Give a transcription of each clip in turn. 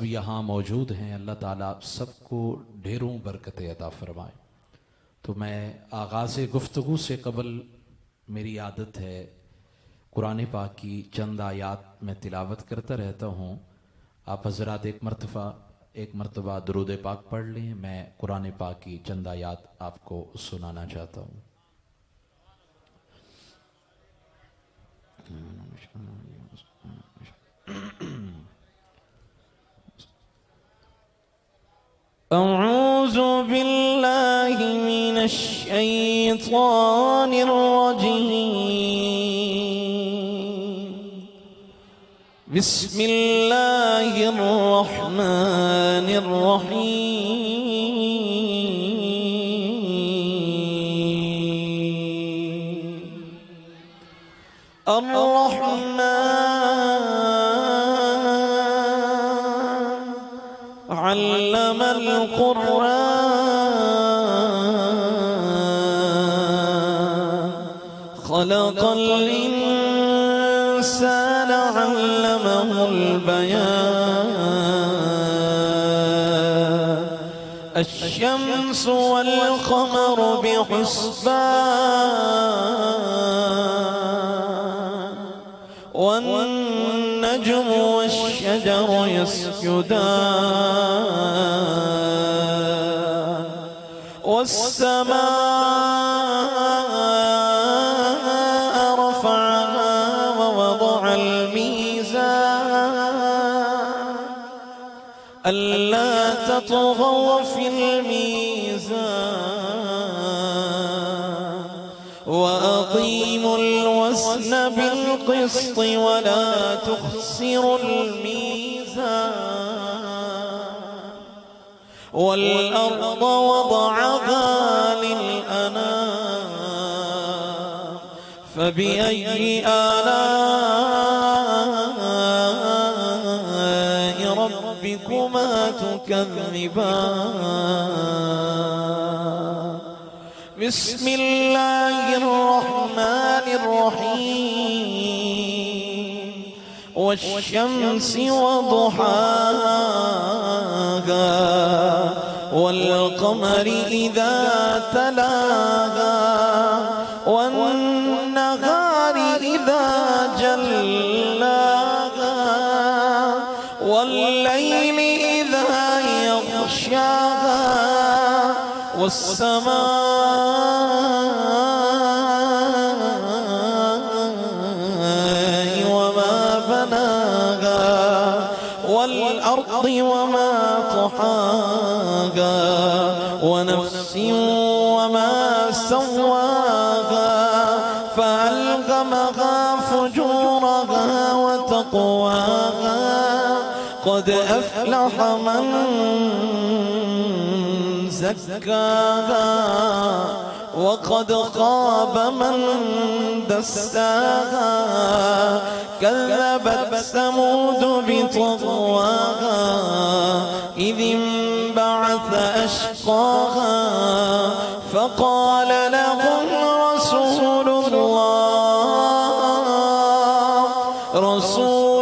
سب یہاں موجود ہیں، اللہ تعالیٰ سب کو ڈھیروں برکتیں عطا فرمائے۔ تو میں آغاز گفتگو سے قبل میری عادت ہے قرآن پاک کی چند آیات میں تلاوت کرتا رہتا ہوں۔ آپ حضرات ایک مرتبہ درود پاک پڑھ لیں، میں قرآن پاک کی چند آیات آپ کو سنانا چاہتا ہوں۔ أعوذ بالله من الشيطان الرجيم بسم الله الرحمن الرحيم الرحمن علم القرآن خلق الإنسان علمه البيان الشمس والقمر بحسبان والنجم والشجر يسجدان والسماء رفعها ووضع الميزان ألا تطغوا في الميزان وأقيموا الوزن بالقسط ولا تخسروا الميزان والأرض وضعها للأنام فبأي آلاء ربكما تكذبان بسم الله الرحمن الرحيم والشمس وضحاها والقمر إذا تلاها والنهار إذا جلاها والليل إذا يغشاها والسماء وما بناها والأرض وما طحاها ونفس وما سواها فألهمها فجورها وتقواها قد أفلح من زكاها وقد خاب من دساها كذبت ثمود بطغواها إذ انبعث أشقاها فقال لهم رسول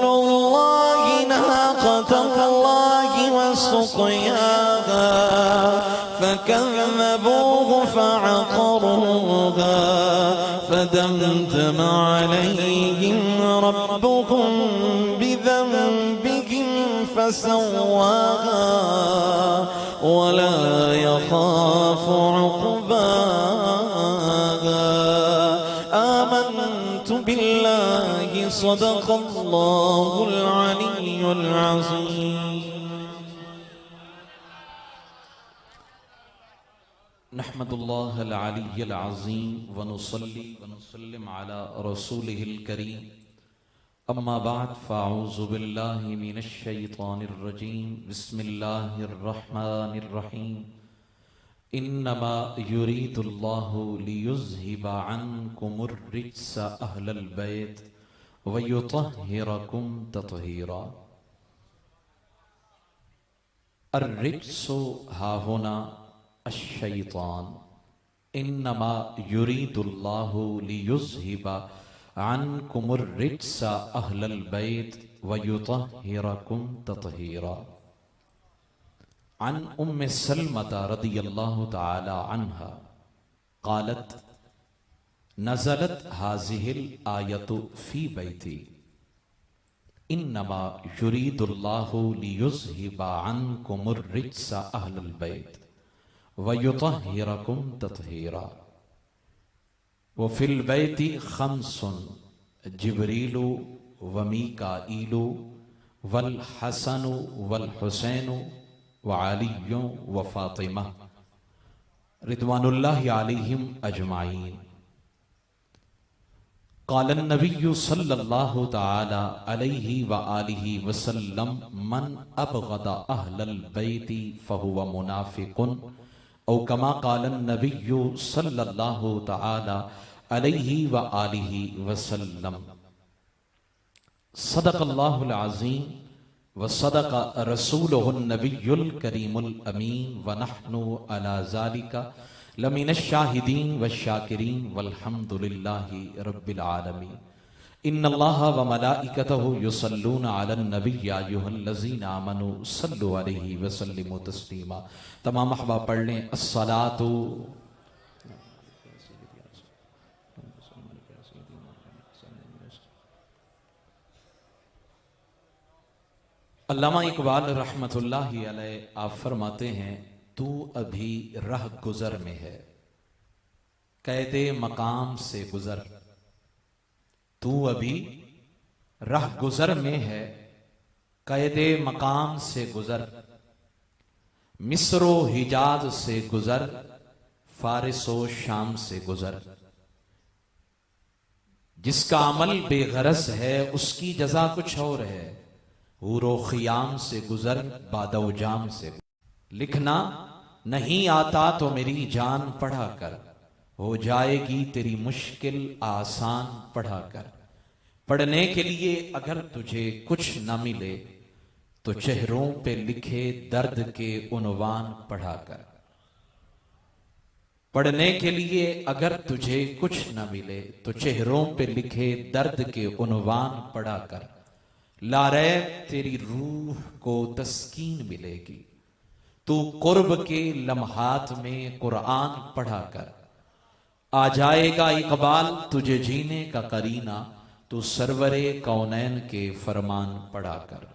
الله ناقة الله وسقياها فكذبوه فعقروها فدمدم عليهم ربهم بذنبهم فسواها ولا يخاف عقباها آمنت بالله صدق الله العلي العظيم نحمد اللہ العلی العظیم ونصلی ونسلم علی رسولہ الکریم اما بعد فاعوذ باللہ من الشیطان الرجیم بسم اللہ الرحمن الرحیم انما یرید اللہ لیذہب عنکم الرجس اہل البیت ویطہرکم تطہیرا۔ الرجس ہا ہونا الشیطان، انما یرید اللہ لیذہب عنکم الرجس اہل البیت ویطہرکم تطہیرا۔ عن ام سلمة رضی اللہ تعالی عنہا قالت نزلت هذه الآیت فی بیتی انما یرید اللہ لیذہب عنکم الرجس اہل البیت ویطہرکم تطہیرا وفی البیت خمس جبریل ومیکائیل والحسن والحسین وعلی وفاطمہ رضوان اللہ علیہم اجمعین قال النبی صلی اللہ تعالی علیہ وآلہ وسلم من ابغض اہل البیت فہو منافق او کما قال النبی صلی اللہ تعالی علیہ وآلہ وسلم صدق اللہ العظیم وصدق رسولہ النبی الکریم الامین ونحن علی ذالک لمن الشاہدین والشاکرین والحمد للہ رب العالمین ان اللہ وملائکتہ یصلون علی النبی یا ایھا الذین آمنوا صلوا علیہ وسلموا تسلیما۔ تمام احباب پڑھ لیں الصلاۃ علامہ اقبال رحمت اللہ علیہ آپ فرماتے ہیں تو ابھی رہ گزر میں ہے قید مقام سے گزر، تو ابھی رہ گزر میں ہے قید مقام سے گزر، مصر و حجاز سے گزر، فارس و شام سے گزر، جس کا عمل بے غرض ہے اس کی جزا کچھ اور ہے، حور و خیام سے گزر، باد و جام سے گزر۔ لکھنا نہیں آتا تو میری جان پڑھا کر، ہو جائے گی تیری مشکل آسان پڑھا کر، پڑھنے کے لیے اگر تجھے کچھ نہ ملے تو چہروں پہ لکھے درد کے عنوان پڑھا کر، پڑھنے کے لیے اگر تجھے کچھ نہ ملے تو چہروں پہ لکھے درد کے عنوان پڑھا کر، لا ریب تیری روح کو تسکین ملے گی، تو قرب کے لمحات میں قرآن پڑھا کر، آ جائے گا اقبال تجھے جینے کا قرینہ، تو سرور کونین کے فرمان پڑھا کر۔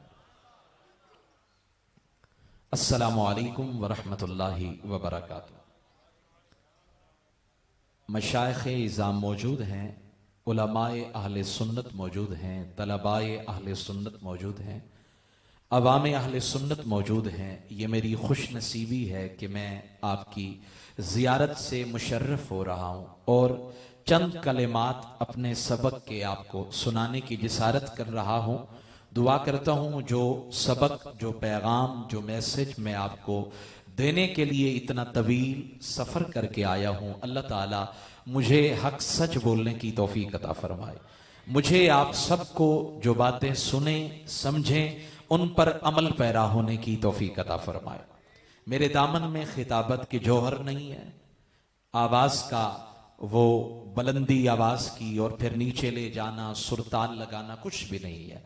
السلام علیکم ورحمۃ اللہ وبرکاتہ۔ مشائخ اعظام موجود ہیں، علماء اہل سنت موجود ہیں، طلباء اہل سنت موجود ہیں، عوام اہل سنت موجود ہیں۔ یہ میری خوش نصیبی ہے کہ میں آپ کی زیارت سے مشرف ہو رہا ہوں اور چند کلمات اپنے سبق کے آپ کو سنانے کی جسارت کر رہا ہوں۔ دعا کرتا ہوں جو سبق، جو پیغام، جو میسج میں آپ کو دینے کے لیے اتنا طویل سفر کر کے آیا ہوں، اللہ تعالیٰ مجھے حق سچ بولنے کی توفیق عطا فرمائے، مجھے آپ سب کو جو باتیں سنیں سمجھیں ان پر عمل پیرا ہونے کی توفیق عطا فرمائے۔ میرے دامن میں خطابت کی جوہر نہیں ہے، آواز کا وہ بلندی آواز کی اور پھر نیچے لے جانا، سرتال لگانا کچھ بھی نہیں ہے،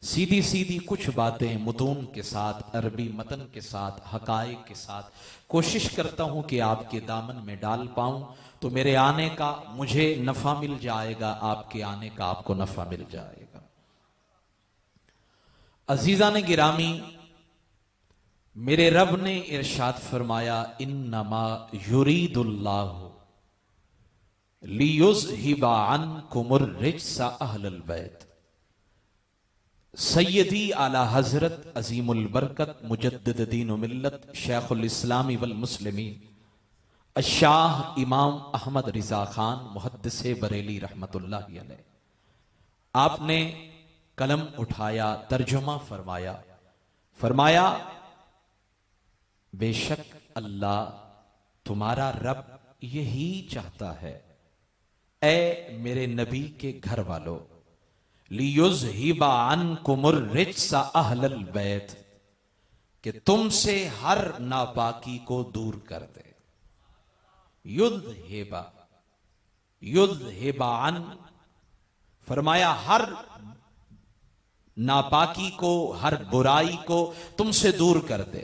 سیدھی سیدھی کچھ باتیں متون کے ساتھ، عربی متن کے ساتھ، حقائق کے ساتھ کوشش کرتا ہوں کہ آپ کے دامن میں ڈال پاؤں، تو میرے آنے کا مجھے نفع مل جائے گا، آپ کے آنے کا آپ کو نفع مل جائے گا۔ عزیزان گرامی، میرے رب نے ارشاد فرمایا انما یرید اللہ لیذہب عنکم الرجس اہل البیت۔ سیدی اعلی حضرت عظیم البرکت مجدد دین و ملت شیخ الاسلام والمسلمین الشاہ امام احمد رضا خان محدث بریلی رحمت اللہ علیہ، آپ نے قلم اٹھایا، ترجمہ فرمایا بے شک اللہ تمہارا رب یہی چاہتا ہے اے میرے نبی کے گھر والوں، لیذہب عنکم الرجس اہل البیت، کہ تم سے ہر ناپاکی کو دور کر دے۔ یذہب عن، فرمایا ہر ناپاکی کو، ہر برائی کو تم سے دور کر دے۔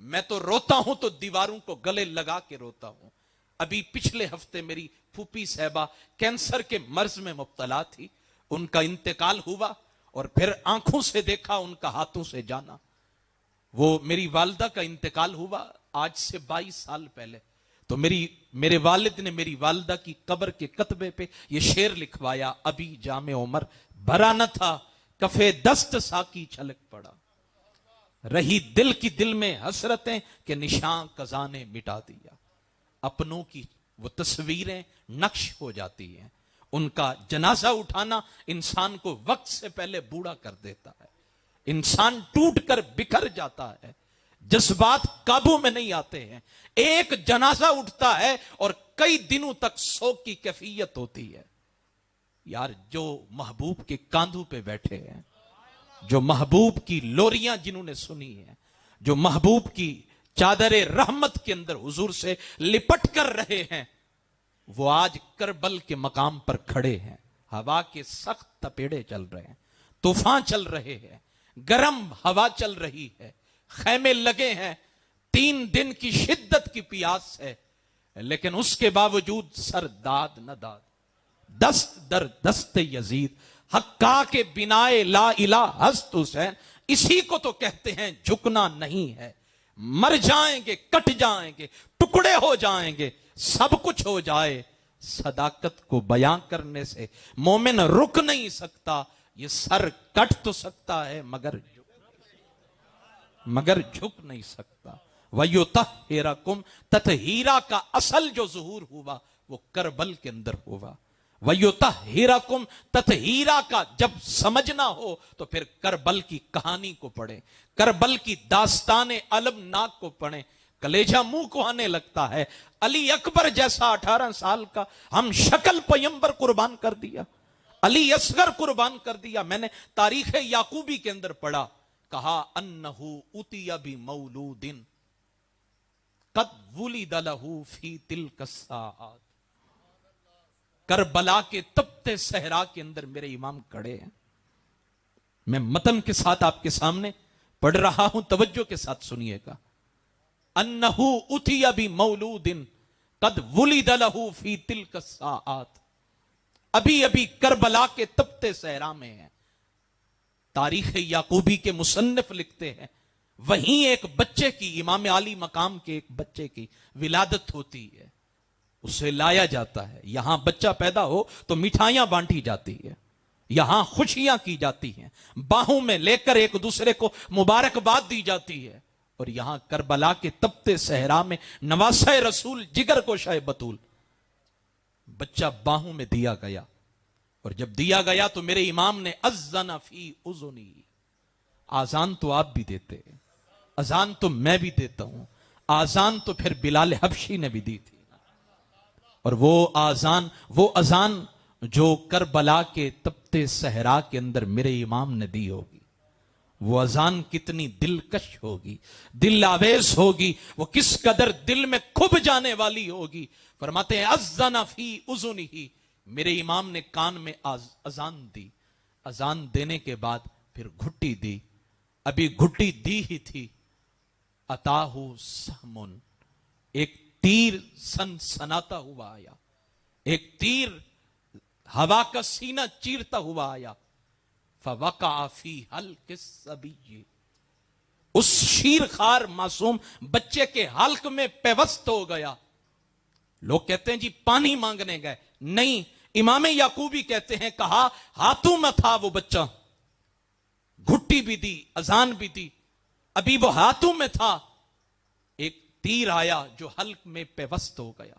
میں تو روتا ہوں تو دیواروں کو گلے لگا کے روتا ہوں. ابھی پچھلے ہفتے میری پھوپھی صاحبہ کینسر کے مرض میں مبتلا تھی, ان کا انتقال ہوا اور پھر آنکھوں سے دیکھا ان کا ہاتھوں سے جانا. وہ میری والدہ کا انتقال ہوا آج سے 22 سال پہلے. تو میرے والد نے میری والدہ کی قبر کے کتبے پہ یہ شعر لکھوایا, ابھی جام عمر بھرا نہ تھا, کفے دست ساکی چھلک پڑا, رہی دل کی دل میں حسرتیں کہ نشان قضا نے مٹا دیا. اپنوں کی وہ تصویریں نقش ہو جاتی ہیں, ان کا جنازہ اٹھانا انسان کو وقت سے پہلے بوڑھا کر دیتا ہے. انسان ٹوٹ کر بکھر جاتا ہے, جذبات قابو میں نہیں آتے ہیں. ایک جنازہ اٹھتا ہے اور کئی دنوں تک سوگ کی کیفیت ہوتی ہے. یار جو محبوب کے کاندھوں پہ بیٹھے ہیں, جو محبوب کی لوریاں جنہوں نے سنی ہیں, جو محبوب کی چادر رحمت کے اندر حضور سے لپٹ کر رہے ہیں, وہ آج کربل کے مقام پر کھڑے ہیں. ہوا کے سخت تپیڑے چل رہے ہیں, طوفان چل رہے ہیں, گرم ہوا چل رہی ہے, خیمے لگے ہیں, 3 دن کی شدت کی پیاس ہے, لیکن اس کے باوجود سر داد نہ داد, دست در دست یزید, حقا کے بنائے لا الہ ہست حسین. اسی کو تو کہتے ہیں جھکنا نہیں ہے. مر جائیں گے, کٹ جائیں گے, ٹکڑے ہو جائیں گے, سب کچھ ہو جائے, صداقت کو بیان کرنے سے مومن رک نہیں سکتا. یہ سر کٹ تو سکتا ہے مگر جھک نہیں سکتا. وَيُطَهِّرَكُمْ, تطہیرہ کا اصل جو ظہور ہوا وہ کربل کے اندر ہوا. وَيُطَهِّرَكُمْ, تطہیرہ کا جب سمجھنا ہو تو پھر کربل کی کہانی کو پڑھیں, کربل کی داستان المناک کو پڑھیں. کلیجہ منہ کو آنے لگتا ہے. علی اکبر جیسا 18 سال کا ہم شکل پیمبر قربان کر دیا, علی اصغر قربان کر دیا. میں نے تاریخ یعقوبی کے اندر پڑھا, کہا انہو اتی بمولود قد ولد لہ فی تلک الساعات. کربلا کے تپتے صحرا کے اندر میرے امام کھڑے ہیں. میں متن کے ساتھ آپ کے سامنے پڑھ رہا ہوں, توجہ کے ساتھ سنیے گا. انہو اتی بمولود قد ولد لہ فی تلک الساعات. ابھی ابھی کربلا کے تپتے صحرا میں ہیں. تاریخ یعقوبی کے مصنف لکھتے ہیں وہیں ایک بچے کی, امام علی مقام کے ایک بچے کی ولادت ہوتی ہے, اسے لایا جاتا ہے. یہاں بچہ پیدا ہو تو مٹھائیاں بانٹی جاتی ہے, یہاں خوشیاں کی جاتی ہیں, باہوں میں لے کر ایک دوسرے کو مبارکباد دی جاتی ہے. اور یہاں کربلا کے تپتے صحرا میں نواسہ رسول جگر کو شاہ بطول بچہ باہوں میں دیا گیا. اور جب دیا گیا تو میرے امام نے اذن فی اذنی, آزان تو آپ بھی دیتے, اذان تو میں بھی دیتا ہوں, آزان تو پھر بلال حبشی نے بھی دی تھی. اور وہ اذان جو کربلا کے تپتے صحرا کے اندر میرے امام نے دی ہوگی, وہ اذان کتنی دلکش ہوگی, دل آویز ہوگی, وہ کس قدر دل میں کھب جانے والی ہوگی. فرماتے ہیں اذن فی اذنہ, میرے امام نے کان میں اذان دی. اذان دینے کے بعد پھر گھٹی دی. ابھی گھٹی دی ہی تھی, اتاہو سہمن, ایک تیر سناتا ہوا آیا, ایک تیر ہوا کا سینہ چیرتا ہوا آیا. فوقع فی حلق الصبی, اس شیرخوار معصوم بچے کے حلق میں پیوست ہو گیا. لوگ کہتے ہیں جی پانی مانگنے گئے, نہیں, امام یعقوبی کہتے ہیں کہا ہاتھوں میں تھا وہ بچہ, گھٹی بھی دی, اذان بھی دی, ابھی وہ ہاتھوں میں تھا, ایک تیر آیا جو حلق میں پیوست ہو گیا,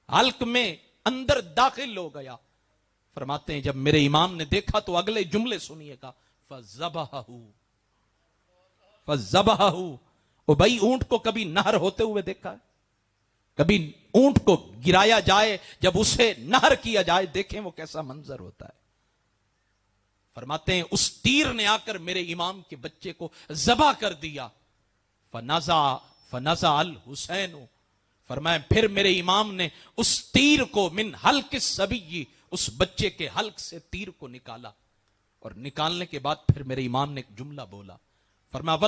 حلق میں اندر داخل ہو گیا. فرماتے ہیں جب میرے امام نے دیکھا تو اگلے جملے سنیے گا, فَذَبَحَهُ. او بھائی اونٹ کو کبھی نہر ہوتے ہوئے دیکھا ہے؟ کبھی اونٹ کو گرایا جائے, جب اسے نہر کیا جائے, دیکھیں وہ کیسا منظر ہوتا ہے. فرماتے ہیں اس تیر نے آ کر میرے امام کے بچے کو ذبح کر دیا. فَنَزَعَ الْحُسَيْنُ, فرمایا پھر میرے امام نے اس تیر کو من حلق الصبی, اس بچے کے حلق سے تیر کو نکالا. اور نکالنے کے بعد پھر میرے امام نے ایک جملہ بولا, فرمایا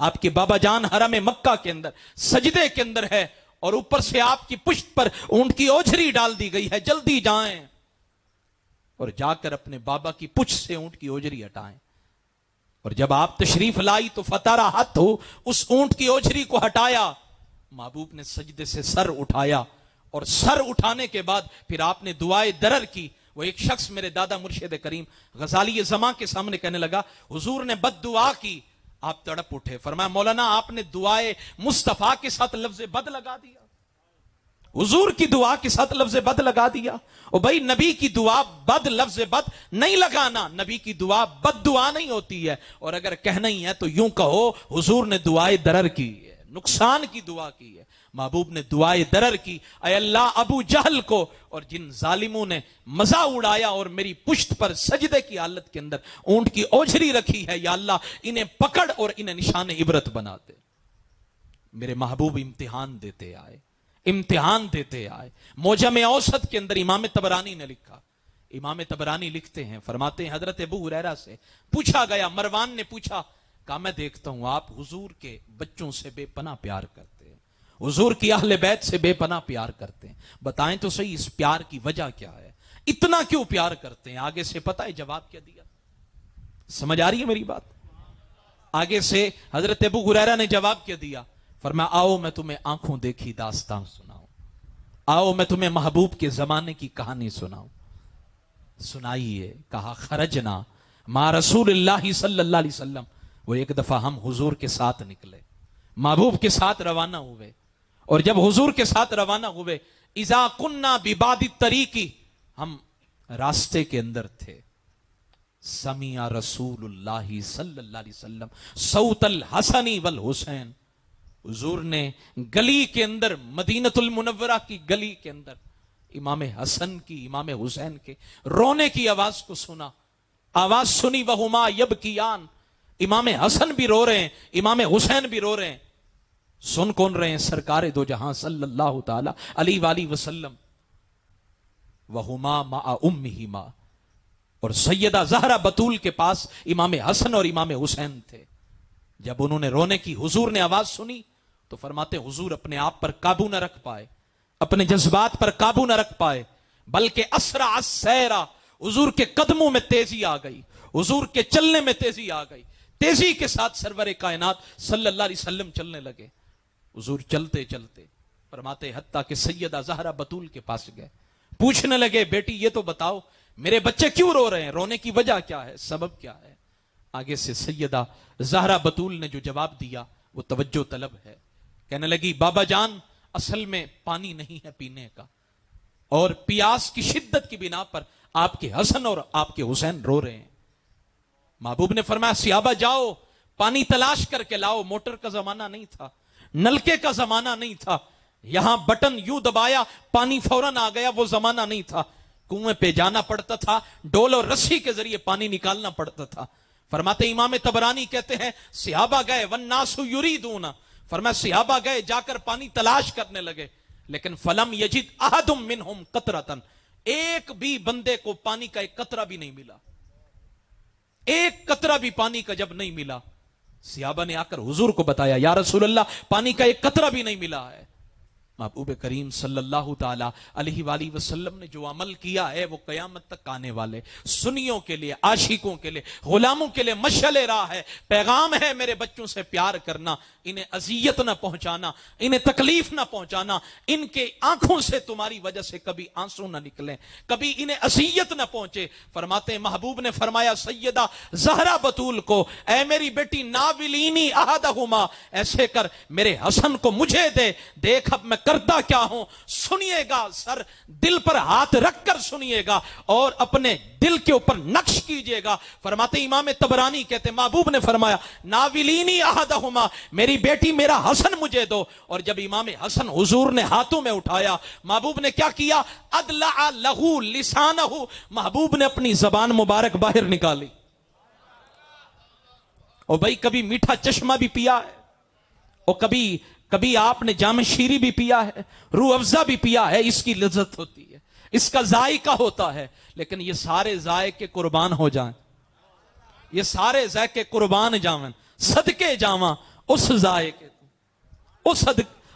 آپ کے بابا جان حرم مکہ کے اندر سجدے کے اندر ہے اور اوپر سے آپ کی پشت پر اونٹ کی اوجھری ڈال دی گئی ہے، جلدی جائیں اور جا کر اپنے بابا کی پشت سے اونٹ کی اوجھری ہٹائیں۔ اور جب آپ تشریف لائی تو فتارا ہاتھ ہو اس اونٹ کی اوجھری کو ہٹایا، محبوب نے سجدے سے سر اٹھایا اور سر اٹھانے کے بعد پھر آپ نے دعائے درر کی۔ وہ ایک شخص میرے دادا مرشد کریم غزالی زماں کے سامنے کہنے لگا حضور نے بد دعا کی، آپ تڑپ اٹھے، فرمایا مولانا آپ نے دعائے مصطفیٰ کے ساتھ لفظ بد لگا دیا، حضور کی دعا کے ساتھ لفظ بد لگا دیا۔ اور بھائی نبی کی دعا بد لفظ بد نہیں لگانا، نبی کی دعا بد دعا نہیں ہوتی ہے، اور اگر کہنا ہی ہے تو یوں کہو حضور نے دعائے درر کی ہے، نقصان کی دعا کی ہے، محبوب نے دعائے درر کی۔ اے اللہ ابو جہل کو اور جن ظالموں نے مزہ اڑایا اور میری پشت پر سجدے کی حالت کے اندر اونٹ کی اوجھری رکھی ہے، یا اللہ انہیں پکڑ اور انہیں نشان عبرت بنا دے۔ میرے محبوب امتحان دیتے آئے، امتحان دیتے آئے۔ موجم اوسط کے اندر امام طبرانی نے لکھا، امام طبرانی لکھتے ہیں، فرماتے ہیں حضرت ابو ہریرہ سے پوچھا گیا، مروان نے پوچھا، کہا میں دیکھتا ہوں آپ حضور کے بچوں سے بے پناہ پیار کرتے ہیں، حضور کی اہل بیت سے بے پناہ پیار کرتے ہیں، بتائیں تو صحیح اس پیار کی وجہ کیا ہے، اتنا کیوں پیار کرتے ہیں؟ آگے سے پتہ ہے جواب کیا دیا؟ سمجھ آ رہی ہے میری بات؟ آگے سے حضرت ابو ہریرہ نے جواب کیا دیا؟ فرمایا آؤ میں تمہیں آنکھوں دیکھی داستان سناؤں، آؤ میں تمہیں محبوب کے زمانے کی کہانی سناؤں۔ سنائیے۔ کہا خرجنا مع رسول اللہ صلی اللہ علیہ وسلم، وہ ایک دفعہ ہم حضور کے ساتھ نکلے، محبوب کے ساتھ روانہ ہوئے، اور جب حضور کے ساتھ روانہ ہوئے اذا کننا ببعد الطریق، ہم راستے کے اندر تھے، سمع رسول اللہ صلی اللہ علیہ وسلم صوت الحسن والحسین، حضور نے گلی کے اندر مدینۃ المنورہ کی گلی کے اندر امام حسن کی امام حسین کے رونے کی آواز کو سنا، آواز سنی، وہما یبکیان، امام حسن بھی رو رہے ہیں، امام حسین بھی رو رہے ہیں، سن کون رہے ہیں؟ سرکار دو جہاں صلی اللہ تعالی علیہ وآلہ وسلم، وہما مع امہما، اور سیدہ زہرا بطول کے پاس امام حسن اور امام حسین تھے۔ جب انہوں نے رونے کی حضور نے آواز سنی تو فرماتے حضور اپنے آپ پر قابو نہ رکھ پائے، اپنے جذبات پر قابو نہ رکھ پائے، بلکہ اسرع السیرہ، حضور کے قدموں میں تیزی آ گئی، حضور کے چلنے میں تیزی آ گئی، تیزی کے ساتھ سرور کائنات صلی اللہ علیہ وسلم چلنے لگے۔ حضور چلتے چلتے فرماتے حتیٰ کہ سیدہ زہرا بطول کے پاس گئے، پوچھنے لگے بیٹی یہ تو بتاؤ میرے بچے کیوں رو رہے ہیں، رونے کی وجہ کیا ہے، سبب کیا ہے؟ آگے سے سیدہ زہرا بطول نے جو جواب دیا وہ توجہ طلب ہے، کہنے لگی بابا جان اصل میں پانی نہیں ہے پینے کا، اور پیاس کی شدت کی بنا پر آپ کے حسن اور آپ کے حسین رو رہے ہیں۔ محبوب نے فرمایا صحابہ جاؤ پانی تلاش کر کے لاؤ، موٹر کا زمانہ نہیں تھا، نلکے کا زمانہ نہیں تھا، یہاں بٹن یوں دبایا پانی فوراً آ گیا، وہ زمانہ نہیں تھا، کنویں پہ جانا پڑتا تھا، ڈول اور رسی کے ذریعے پانی نکالنا پڑتا تھا۔ فرماتے امام طبرانی کہتے ہیں صحابہ گئے والناس یریدون، فرمایا صحابہ گئے جا کر پانی تلاش کرنے لگے، لیکن فلم یجد احد منہم قطرۃ، ایک بھی بندے کو پانی کا ایک قطرہ بھی نہیں ملا، ایک قطرہ بھی پانی کا جب نہیں ملا، صحابہ نے آ کر حضور کو بتایا یا رسول اللہ پانی کا ایک قطرہ بھی نہیں ملا ہے۔ محبوب کریم صلی اللہ تعالی علیہ وآلہ وسلم نے جو عمل کیا ہے وہ قیامت تک آنے والے سنیوں کے لیے، عاشقوں کے لیے، غلاموں کے لیے مشعل راہ ہے، پیغام ہے میرے بچوں سے پیار کرنا، انہیں اذیت نہ پہنچانا، انہیں تکلیف نہ پہنچانا، ان کے آنکھوں سے تمہاری وجہ سے کبھی آنسو نہ نکلیں، کبھی انہیں اذیت نہ پہنچے۔ فرماتے محبوب نے فرمایا سیدہ زہرا بطول کو اے میری بیٹی ناولینی احدہما، ایسے کر میرے حسن کو مجھے دے، دیکھ اب میں کرتا کیا ہوں، سنیے گا، سر دل پر ہاتھ رکھ کر سنیے گا اور اپنے دل کے اوپر نقش کیجئے گا۔ فرماتے امام طبرانی کہتے محبوب نے فرمایا ناولینی احدہما، میری بیٹی میرا حسن مجھے دو، اور جب امام حسن حضور نے ہاتھوں میں اٹھایا، محبوب نے کیا کیا، ادلع لہو لسانہ، محبوب نے اپنی زبان مبارک باہر نکالی۔ اور بھائی کبھی میٹھا چشمہ بھی پیا ہے، اور کبھی آپ نے جام شیری بھی پیا ہے، روح افزا بھی پیا ہے، اس کی لذت ہوتی ہے، اس کا ذائقہ ہوتا ہے، لیکن یہ سارے ذائقے قربان ہو جائیں، یہ سارے ذائقے قربان جاون، صدقے جاواں اس ذائقے تو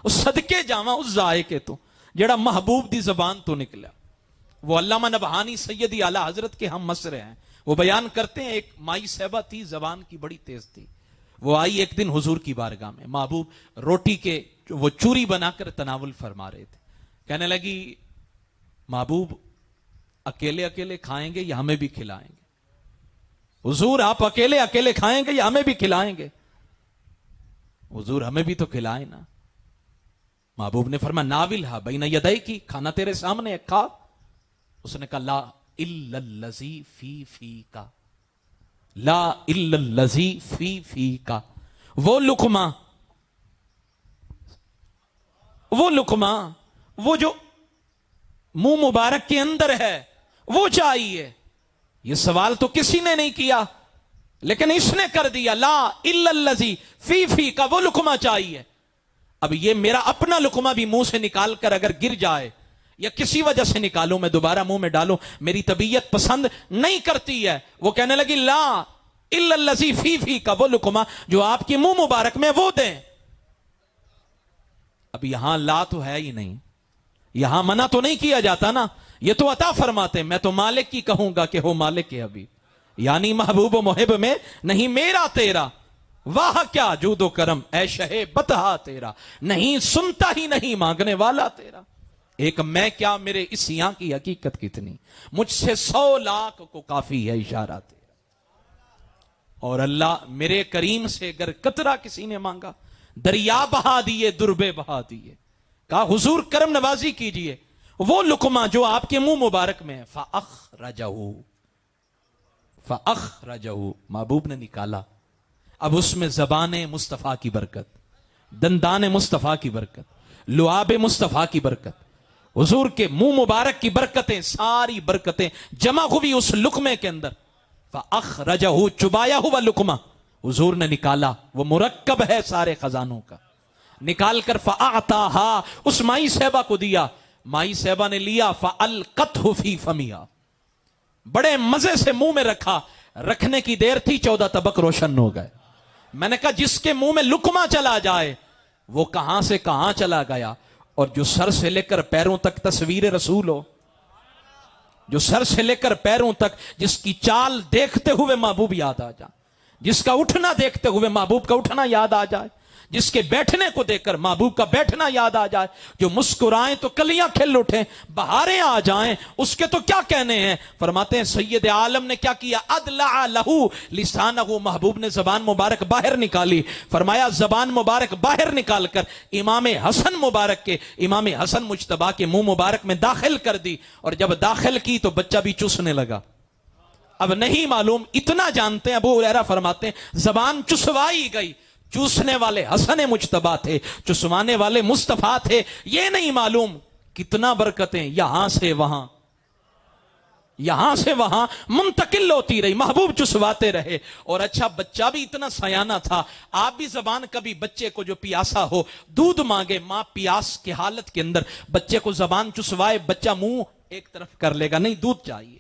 اس صدقے جاواں اس ذائقے تو جڑا محبوب دی زبان تو نکلا. وہ علامہ نبہانی سیدی اعلی حضرت کے ہم مسرے ہیں. وہ بیان کرتے ہیں ایک مائی صاحبہ تھی, زبان کی بڑی تیز تھی. وہ آئی ایک دن حضور کی بارگاہ میں, محبوب روٹی کے وہ چوری بنا کر تناول فرما رہے تھے. کہنے لگی محبوب اکیلے اکیلے کھائیں گے یا ہمیں بھی کھلائیں گے؟ حضور آپ اکیلے اکیلے کھائیں گے یا ہمیں بھی کھلائیں گے؟ حضور ہمیں بھی تو کھلائیں نا. محبوب نے فرمایا ناولھا بین یدیکی, کھانا تیرے سامنے ہے, کھا. اس نے کہا لا الا الذی فی فیک, لا الا الذی فی فیک, وہ لقمہ وہ جو منہ مبارک کے اندر ہے وہ چاہیے. یہ سوال تو کسی نے نہیں کیا لیکن اس نے کر دیا, لا الا الذی فی فیک, وہ لقمہ چاہیے. اب یہ میرا اپنا لقمہ بھی منہ سے نکال کر اگر گر جائے یا کسی وجہ سے نکالوں, میں دوبارہ منہ میں ڈالوں, میری طبیعت پسند نہیں کرتی ہے. وہ کہنے لگی لا الا الذی فی فیک, وہ لقمہ جو آپ کی منہ مبارک میں وہ دیں. اب یہاں لا تو ہے ہی نہیں, یہاں منع تو نہیں کیا جاتا نا, یہ تو عطا فرماتے. میں تو مالک کی کہوں گا کہ ہو مالک کے حبیب, یعنی محبوب و محب میں نہیں میرا تیرا, واہ کیا جود و کرم اے شہ بتہا تیرا, نہیں سنتا ہی نہیں مانگنے والا تیرا. ایک میں کیا میرے اس یہاں کی حقیقت کتنی, مجھ سے 100 لاکھ کو کافی ہے اشارہ تیرا. اور اللہ میرے کریم سے اگر قطرہ کسی نے مانگا, دریا بہا دیے دربے بہا دیے. کہا حضور کرم نوازی کیجئے, وہ لقمہ جو آپ کے منہ مبارک میں ہے. فأخرجہ, محبوب نے نکالا. اب اس میں زبان مصطفیٰ کی برکت, دندان مصطفیٰ کی برکت, لعاب مصطفیٰ کی برکت, حضور کے منہ مبارک کی برکتیں, ساری برکتیں جمع ہوئی اس لقمے کے اندر. فأخرجہ, چبایا ہوا لقمہ حضور نے نکالا, وہ مرکب ہے سارے خزانوں کا, نکال کر فأعطاہا, اس مائی صاحبہ کو دیا. مائی صاحبہ نے لیا, فألقتہ فی فمیہا, بڑے مزے سے منہ میں رکھا. رکھنے کی دیر تھی, 14 طبق روشن ہو گئے. میں نے کہا جس کے منہ میں لقمہ چلا جائے وہ کہاں سے کہاں چلا گیا. اور جو سر سے لے کر پیروں تک تصویر رسول ہو, جو سر سے لے کر پیروں تک جس کی چال دیکھتے ہوئے محبوب یاد آ جائے, جس کا اٹھنا دیکھتے ہوئے محبوب کا اٹھنا یاد آ جائے, جس کے بیٹھنے کو دیکھ کر محبوب کا بیٹھنا یاد آ جائے, جو مسکرائیں تو کلیاں کھل اٹھیں, بہاریں آ جائیں, اس کے تو کیا کہنے ہیں. فرماتے ہیں سید عالم نے کیا کیا, ادلع لہو لسانہ, محبوب نے زبان مبارک باہر نکالی. فرمایا زبان مبارک باہر نکال کر امام حسن مبارک کے, امام حسن مجتبیٰ کے منہ مبارک میں داخل کر دی. اور جب داخل کی تو بچہ بھی چوسنے لگا. اب نہیں معلوم, اتنا جانتے ہیں ابو ہریرہ فرماتے ہیں زبان چسوائی گئی. چوسنے والے حسن مجتبیٰ تھے, چسوانے والے مصطفیٰ تھے. یہ نہیں معلوم کتنا برکتیں یہاں سے وہاں, یہاں سے وہاں منتقل ہوتی رہی, محبوب چسواتے رہے. اور اچھا بچہ بھی اتنا سیانہ تھا. آپ بھی زبان کبھی بچے کو جو پیاسا ہو دودھ مانگے, ماں پیاس کی حالت کے اندر بچے کو زبان چسوائے, بچہ منہ ایک طرف کر لے گا, نہیں دودھ چاہیے,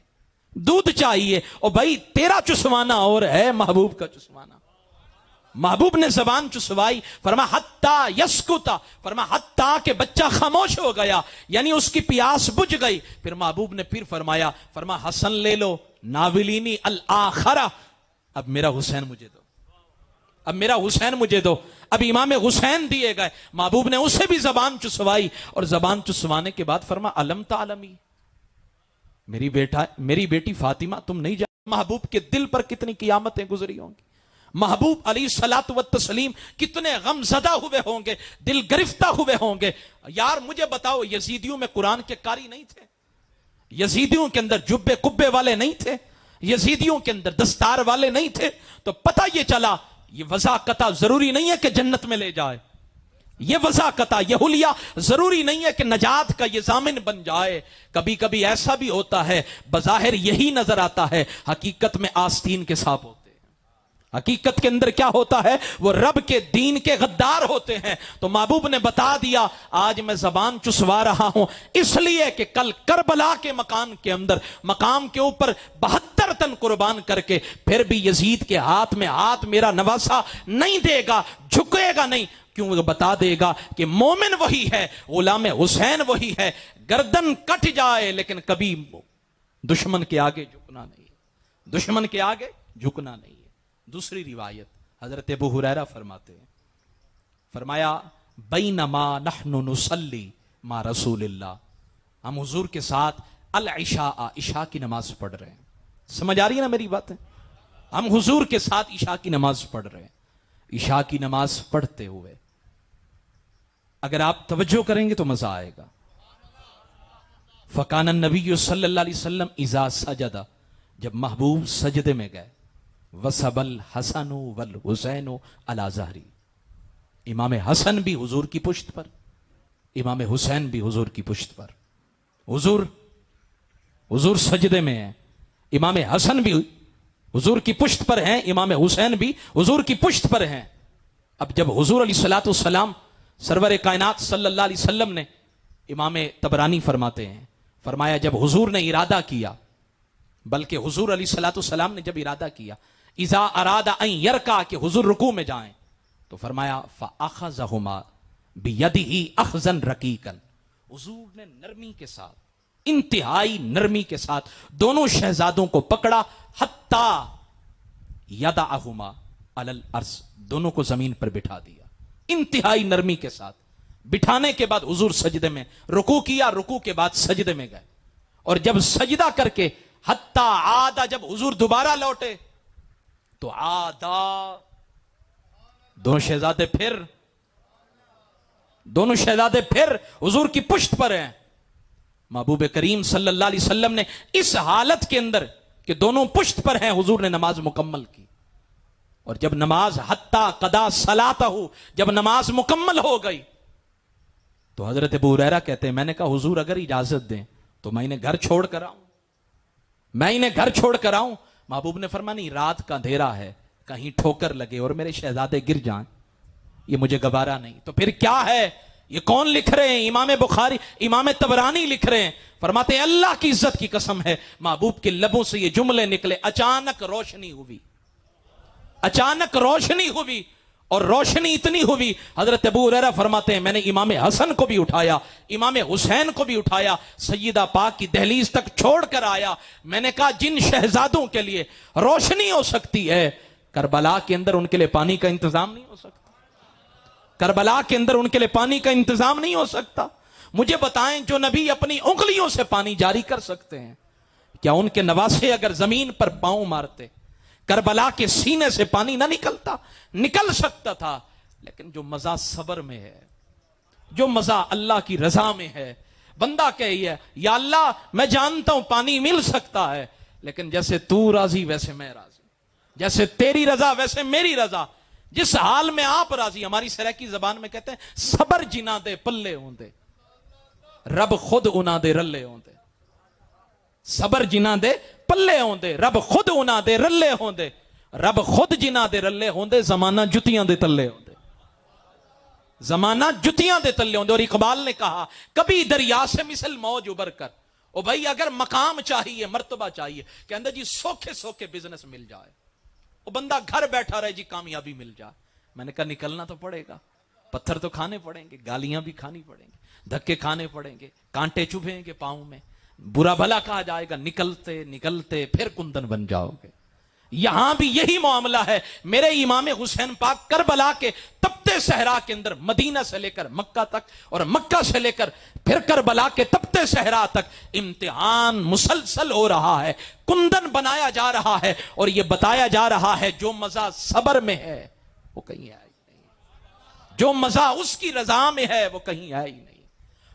دودھ چاہیے. اور بھائی تیرا چسوانا اور ہے محبوب کا چسوانا. محبوب نے زبان چسوائی. فرما حتی یسکتا, فرما حتی کہ بچہ خاموش ہو گیا, یعنی اس کی پیاس بجھ گئی. پھر محبوب نے پھر فرمایا, فرما حسن لے لو, ناولینی الآخرہ, اب میرا حسین مجھے دو, اب میرا حسین مجھے دو. اب امام حسین دیے گئے. محبوب نے اسے بھی زبان چسوائی, اور زبان چسوانے کے بعد فرما علم تعلمی, میری بیٹی فاطمہ تم نہیں جانتے محبوب کے دل پر کتنی قیامتیں گزری ہوں گی. محبوب علیہ الصلوۃ والتسلیم کتنے غم زدہ ہوئے ہوں گے, دل گرفتہ ہوئے ہوں گے. یار مجھے بتاؤ, یزیدیوں میں قرآن کے قاری نہیں تھے؟ یزیدیوں کے اندر جبے کبے والے نہیں تھے؟ یزیدیوں کے اندر دستار والے نہیں تھے؟ تو پتہ یہ چلا یہ وضاقتہ ضروری نہیں ہے کہ جنت میں لے جائے, یہ وضاقتہ, یہ حلیہ ضروری نہیں ہے کہ نجات کا یہ ضامن بن جائے. کبھی کبھی ایسا بھی ہوتا ہے بظاہر یہی نظر آتا ہے, حقیقت میں آستین کے سانپ ہوتے ہیں. حقیقت کے اندر کیا ہوتا ہے؟ وہ رب کے دین کے غدار ہوتے ہیں. تو محبوب نے بتا دیا آج میں زبان چسوا رہا ہوں اس لیے کہ کل کربلا کے مکان کے اندر مقام کے اوپر 72 تن قربان کر کے پھر بھی یزید کے ہاتھ میں ہاتھ میرا نواسا نہیں دے گا، جھکے گا نہیں. کیوں؟ وہ بتا دے گا کہ مومن وہی ہے، غلام حسین وہی ہے. گردن کٹ جائے لیکن کبھی دشمن کے آگے جھکنا نہیں ہے، دشمن کے آگے جھکنا نہیں ہے. دوسری روایت حضرت ابو ہریرہ فرماتے ہیں، فرمایا بینما نحن نصلی مع رسول اللہ، ہم حضور کے ساتھ العشاء، عشاء کی نماز پڑھ رہے ہیں. سمجھ آ رہی ہے نا میری بات ہے؟ ہم حضور کے ساتھ عشاء کی نماز پڑھ رہے ہیں. عشاء کی نماز پڑھتے ہوئے اگر آپ توجہ کریں گے تو مزہ آئے گا. فکان النبی صلی اللہ علیہ وسلم اذا سجد، جب محبوب سجدے میں گئے، وَسَبَ الْحَسَنُ وَالْحُسَيْنُ عَلَى ظَهْرِهِ، امام حسن بھی حضور کی پشت پر، امام حسین بھی حضور کی پشت پر. حضور سجدے میں ہیں، امام حسن بھی حضور کی پشت پر ہیں، امام حسین بھی حضور کی پشت پر ہیں. اب جب حضور علیہ الصلوۃ والسلام سرور کائنات صلی اللہ علیہ وسلم نے، امام طبرانی فرماتے ہیں، فرمایا جب حضور نے ارادہ کیا، بلکہ حضور علیہ الصلوۃ والسلام نے جب ارادہ کیا اذا اراد ان یرکع، کہ حضور رکوع میں جائیں، تو فرمایا فاخذہما بیدہ اخذا رقیقا، حضور نے نرمی کے ساتھ، انتہائی نرمی کے ساتھ دونوں شہزادوں کو پکڑا، حتی یدعہما علی الارض، دونوں کو زمین پر بٹھا دیا انتہائی نرمی کے ساتھ. بٹھانے کے بعد حضور سجدے میں رکوع کیا، رکوع کے بعد سجدے میں گئے، اور جب سجدہ کر کے حتی عادا، جب حضور دوبارہ لوٹے تو عادا، دونوں شہزادے پھر حضور کی پشت پر ہیں. محبوب کریم صلی اللہ علیہ وسلم نے اس حالت کے اندر کہ دونوں پشت پر ہیں حضور نے نماز مکمل کی. اور جب نماز حتی قضا صلاتہ، جب نماز مکمل ہو گئی تو حضرت ابو ہریرہ کہتے ہیں میں نے کہا حضور اگر اجازت دیں تو میں انہیں گھر چھوڑ کر آؤں. محبوب نے فرمایا نہیں، رات کا اندھیرا ہے، کہیں ٹھوکر لگے اور میرے شہزادے گر جائیں، یہ مجھے گوارا نہیں. تو پھر کیا ہے؟ یہ کون لکھ رہے ہیں؟ امام بخاری، امام طبرانی لکھ رہے ہیں، فرماتے ہیں اللہ کی عزت کی قسم ہے محبوب کے لبوں سے یہ جملے نکلے، اچانک روشنی ہوئی، اور روشنی اتنی ہوئی، حضرت ابو ہریرہ فرماتے ہیں میں نے امام حسن کو بھی اٹھایا، امام حسین کو بھی اٹھایا، سیدہ پاک کی دہلیز تک چھوڑ کر آیا. میں نے کہا جن شہزادوں کے لیے روشنی ہو سکتی ہے، کربلا کے اندر ان کے لیے پانی کا انتظام نہیں ہو سکتا. کربلا کے اندر ان کے لیے پانی کا انتظام نہیں ہو سکتا. مجھے بتائیں جو نبی اپنی انگلیوں سے پانی جاری کر سکتے ہیں، کیا ان کے نواسے اگر زمین پر پاؤں مارتے کربلا کے سینے سے پانی نہ نکل سکتا تھا؟ لیکن جو مزہ صبر میں ہے، جو مزہ اللہ کی رضا میں ہے، بندہ کہیے یا اللہ میں جانتا ہوں پانی مل سکتا ہے، لیکن جیسے تو راضی ویسے میں راضی، جیسے تیری رضا ویسے میری رضا، جس حال میں آپ راضی. ہماری سرائکی زبان میں کہتے ہیں صبر جنا دے پلے ہوں دے، رب خود انا دے رلے ہوں دے. صبر جنا دے پلے ہوں دے، رب خود انا دے رلے ہوں دے. رب خود جنا دے رلے ہوں دے، زمانہ جتیاں دے تلے ہوں دے، زمانہ جتیاں دے تلے ہوں دے. اور اقبال نے کہا کبھی دریا سے مثل موج ابھر کر، او بھائی اگر مقام چاہیے، مرتبہ چاہیے کہ اندر جی سوکھے بزنس مل جائے، وہ بندہ گھر بیٹھا رہے جی کامیابی مل جائے. میں نے کہا نکلنا تو پڑے گا، پتھر تو کھانے پڑیں گے، گالیاں بھی کھانی پڑیں گی، دھکے کھانے پڑیں گے، کانٹے چبھیں گے پاؤں میں، برا بھلا کہا جائے گا، نکلتے پھر کندن بن جاؤ گے. یہاں بھی یہی معاملہ ہے. میرے امام حسین پاک کربلا کے تپتے صحرا کے اندر، مدینہ سے لے کر مکہ تک اور مکہ سے لے کر پھر کربلا کے تپتے صحرا تک امتحان مسلسل ہو رہا ہے، کندن بنایا جا رہا ہے، اور یہ بتایا جا رہا ہے جو مزہ صبر میں ہے وہ کہیں ہے ہی نہیں، جو مزہ اس کی رضا میں ہے وہ کہیں ہے ہی نہیں.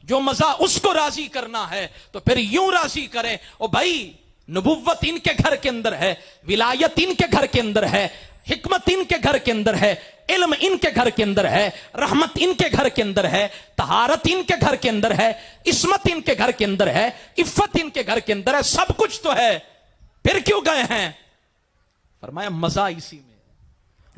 جو مزہ اس کو راضی کرنا ہے تو پھر یوں راضی کرے. او بھائی نبوت ان کے گھر کے اندر ہے، ولایت ان کے گھر کے اندر ہے، حکمت ان کے گھر کے اندر ہے، علم ان کے گھر کے اندر ہے، رحمت ان کے گھر کے اندر ہے، طہارت ان کے گھر کے اندر ہے، عصمت ان کے گھر کے اندر ہے، عفت ان کے گھر کے اندر ہے، سب کچھ تو ہے، پھر کیوں گئے ہیں؟ فرمایا مزہ اسی میں ہے.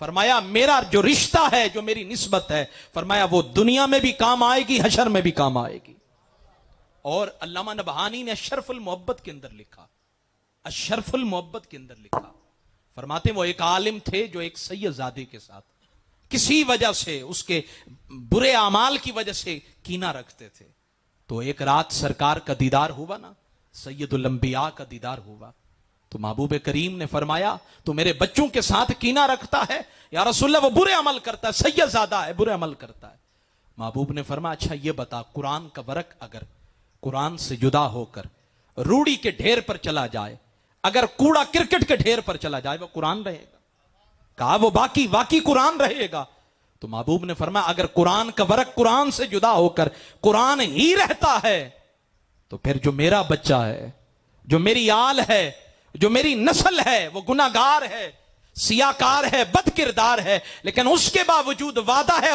فرمایا میرا جو رشتہ ہے، جو میری نسبت ہے، فرمایا وہ دنیا میں بھی کام آئے گی، حشر میں بھی کام آئے گی. اور علامہ نبہانی نے اشرف المحبت کے اندر لکھا، اشرف المحبت کے اندر لکھا، فرماتے وہ ایک عالم تھے جو ایک سید زادے کے ساتھ کسی وجہ سے، اس کے برے اعمال کی وجہ سے کینہ رکھتے تھے. تو ایک رات سرکار کا دیدار ہوا نا، سید الانبیاء کا دیدار ہوا. تو محبوب کریم نے فرمایا تو میرے بچوں کے ساتھ کینہ رکھتا ہے یا رسول اللہ؟ وہ برے عمل کرتا ہے، سید زادہ ہے، برے عمل کرتا ہے. محبوب نے فرمایا اچھا یہ بتا، قرآن کا ورق اگر قرآن سے جدا ہو کر روڑی کے ڈھیر پر چلا جائے، اگر کوڑا کرکٹ کے ڈھیر پر چلا جائے، وہ قرآن رہے گا؟ کہا وہ واقعی قرآن رہے گا. تو محبوب نے فرمایا اگر قرآن کا ورق قرآن سے جدا ہو کر قرآن ہی رہتا ہے تو پھر جو میرا بچہ ہے، جو میری آل ہے، جو میری نسل ہے، وہ گناہگار ہے، سیاکار ہے، بد کردار ہے، لیکن اس کے باوجود وعدہ ہے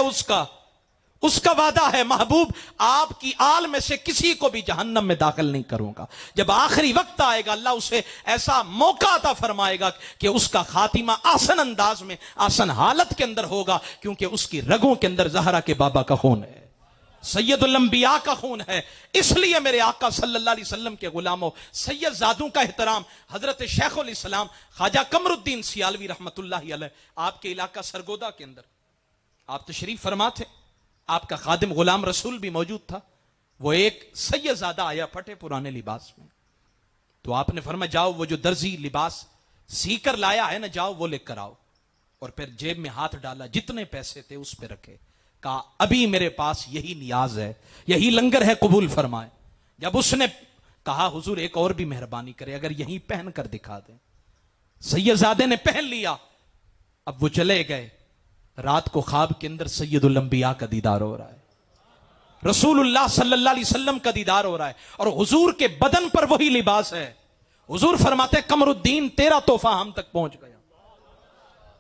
اس کا وعدہ ہے محبوب آپ کی آل میں سے کسی کو بھی جہنم میں داخل نہیں کروں گا. جب آخری وقت آئے گا اللہ اسے ایسا موقع عطا فرمائے گا کہ اس کا خاتمہ آسن انداز میں، آسن حالت کے اندر ہوگا، کیونکہ اس کی رگوں کے اندر زہرا کے بابا کا خون ہے، سید الانبیاء کا خون ہے. اس لیے میرے آقا صلی اللہ علیہ وسلم کے غلاموں، سید زادوں کا احترام. حضرت شیخ الاسلام خواجہ قمر الدین سیالوی رحمت اللہ علیہ آپ کے علاقہ سرگودا کے اندر آپ تشریف فرما تھے، آپ کا خادم غلام رسول بھی موجود تھا. وہ ایک سید زادہ آیا پھٹے پرانے لباس میں. تو آپ نے فرمایا جاؤ وہ جو درزی لباس سی کر لایا ہے نا، جاؤ وہ لے کر آؤ. اور پھر جیب میں ہاتھ ڈالا، جتنے پیسے تھے اس پہ رکھے، کہا ابھی میرے پاس یہی نیاز ہے، یہی لنگر ہے، قبول فرمائے. جب اس نے کہا حضور ایک اور بھی مہربانی کرے، اگر یہیں پہن کر دکھا دیں. سید زادے نے پہن لیا. اب وہ چلے گئے. رات کو خواب کے اندر سید الانبیاء کا دیدار ہو رہا ہے، رسول اللہ صلی اللہ علیہ وسلم کا دیدار ہو رہا ہے، اور حضور کے بدن پر وہی لباس ہے. حضور فرماتے قمر الدین تیرا تحفہ ہم تک پہنچ گیا،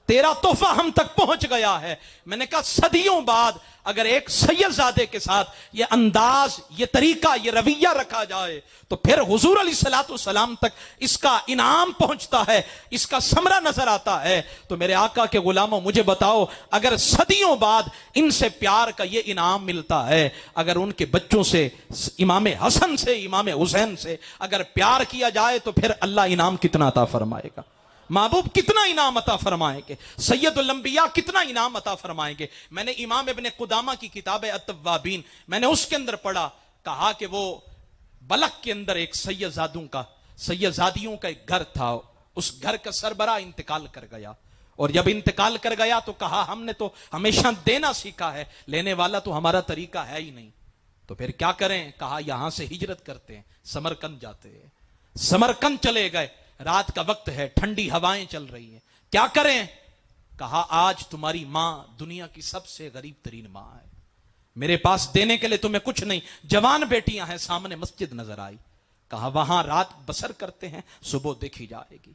تیرا تحفہ ہم تک پہنچ گیا ہے. میں نے کہا صدیوں بعد اگر ایک سید زادے کے ساتھ یہ انداز، یہ طریقہ، یہ رویہ رکھا جائے تو پھر حضور علیہ الصلوۃ والسلام تک اس کا انعام پہنچتا ہے، اس کا ثمرہ نظر آتا ہے. تو میرے آقا کے غلاموں مجھے بتاؤ، اگر صدیوں بعد ان سے پیار کا یہ انعام ملتا ہے، اگر ان کے بچوں سے، امام حسن سے، امام حسین سے اگر پیار کیا جائے تو پھر اللہ انعام کتنا عطا فرمائے گا، محبوب کتنا انعام عطا فرمائیں گے، سید الانبیاء کتنا انعام عطا فرمائیں گے. میں نے امام ابن قدامہ کی کتاب التوابین، میں نے اس کے اندر پڑھا، کہا کہ وہ بلخ کے اندر ایک سید زادوں کا، سید زادیوں کا ایک گھر تھا، اس گھر کا سربراہ انتقال کر گیا. اور جب انتقال کر گیا تو کہا ہم نے تو ہمیشہ دینا سیکھا ہے، لینے والا تو ہمارا طریقہ ہے ہی نہیں، تو پھر کیا کریں؟ کہا یہاں سے ہجرت کرتے ہیں، سمرقند جاتے ہیں. سمرقند چلے گئے. رات کا وقت ہے، ٹھنڈی ہوائیں چل رہی ہیں، کیا کریں؟ کہا آج تمہاری ماں دنیا کی سب سے غریب ترین ماں ہے، میرے پاس دینے کے لیے تمہیں کچھ نہیں، جوان بیٹیاں ہیں. سامنے مسجد نظر آئی. کہا وہاں رات بسر کرتے ہیں، صبح دیکھی جائے گی.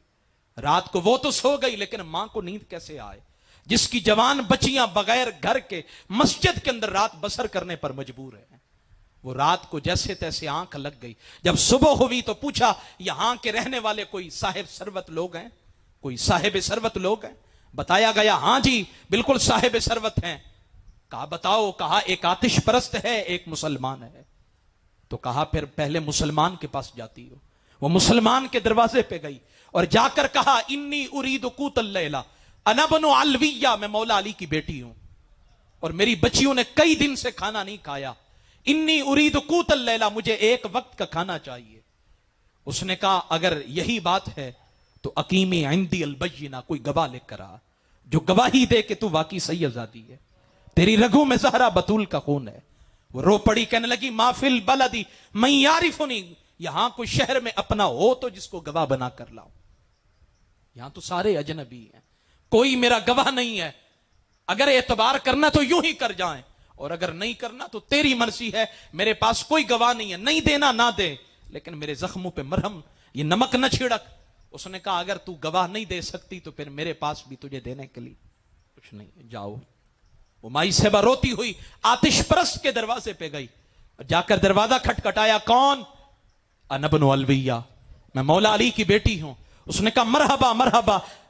رات کو وہ تو سو گئی، لیکن ماں کو نیند کیسے آئے؟ جس کی جوان بچیاں بغیر گھر کے مسجد کے اندر رات بسر کرنے پر مجبور ہیں. وہ رات کو جیسے تیسے آنکھ لگ گئی. جب صبح ہوئی تو پوچھا یہاں کے رہنے والے کوئی صاحب ثروت لوگ ہیں، کوئی صاحب ثروت لوگ ہیں؟ بتایا گیا ہاں جی بالکل صاحب ثروت ہیں. کہا بتاؤ؟ کہا ایک آتش پرست ہے، ایک مسلمان ہے. تو کہا پھر پہلے مسلمان کے پاس جاتی ہو. وہ مسلمان کے دروازے پہ گئی اور جا کر کہا انی ارید قوت اللیلہ انا بن علویہ، میں مولا علی کی بیٹی ہوں اور میری بچیوں نے کئی دن سے کھانا نہیں کھایا. انی ارید قوت اللیلہ، مجھے ایک وقت کا کھانا چاہیے. اس نے کہا اگر یہی بات ہے تو اقیمی عندی البینہ، کوئی گواہ لے کر آ جو گواہی دے کہ تو واقعی سید زادی ہے، تیری رگوں میں زہرا بطول کا خون ہے. وہ رو پڑی، کہنے لگی ما فی البلدی من یعرفنی، یہاں کوئی شہر میں اپنا ہو تو جس کو گواہ بنا کر لاؤ. یہاں تو سارے اجنبی ہیں، کوئی میرا گواہ نہیں ہے. اگر اعتبار کرنا تو یوں ہی کر جائیں، اور اگر نہیں کرنا تو تیری مرضی ہے. میرے پاس کوئی گواہ نہیں ہے، نہیں دینا نہ دے، لیکن میرے زخموں پہ مرہم، یہ نمک نہ چھڑک. اس نے کہا اگر تو گواہ نہیں دے سکتی تو پھر میرے پاس بھی تجھے دینے کے لیے کچھ نہیں، جاؤ. وہ مائی صاحبہ روتی ہوئی آتش پرست کے دروازے پہ گئی، جا کر دروازہ کھٹکھٹایا. کون؟ انا بن علویہ، میں مولا علی کی بیٹی ہوں. اس نے کہا مرحبا مرحبا.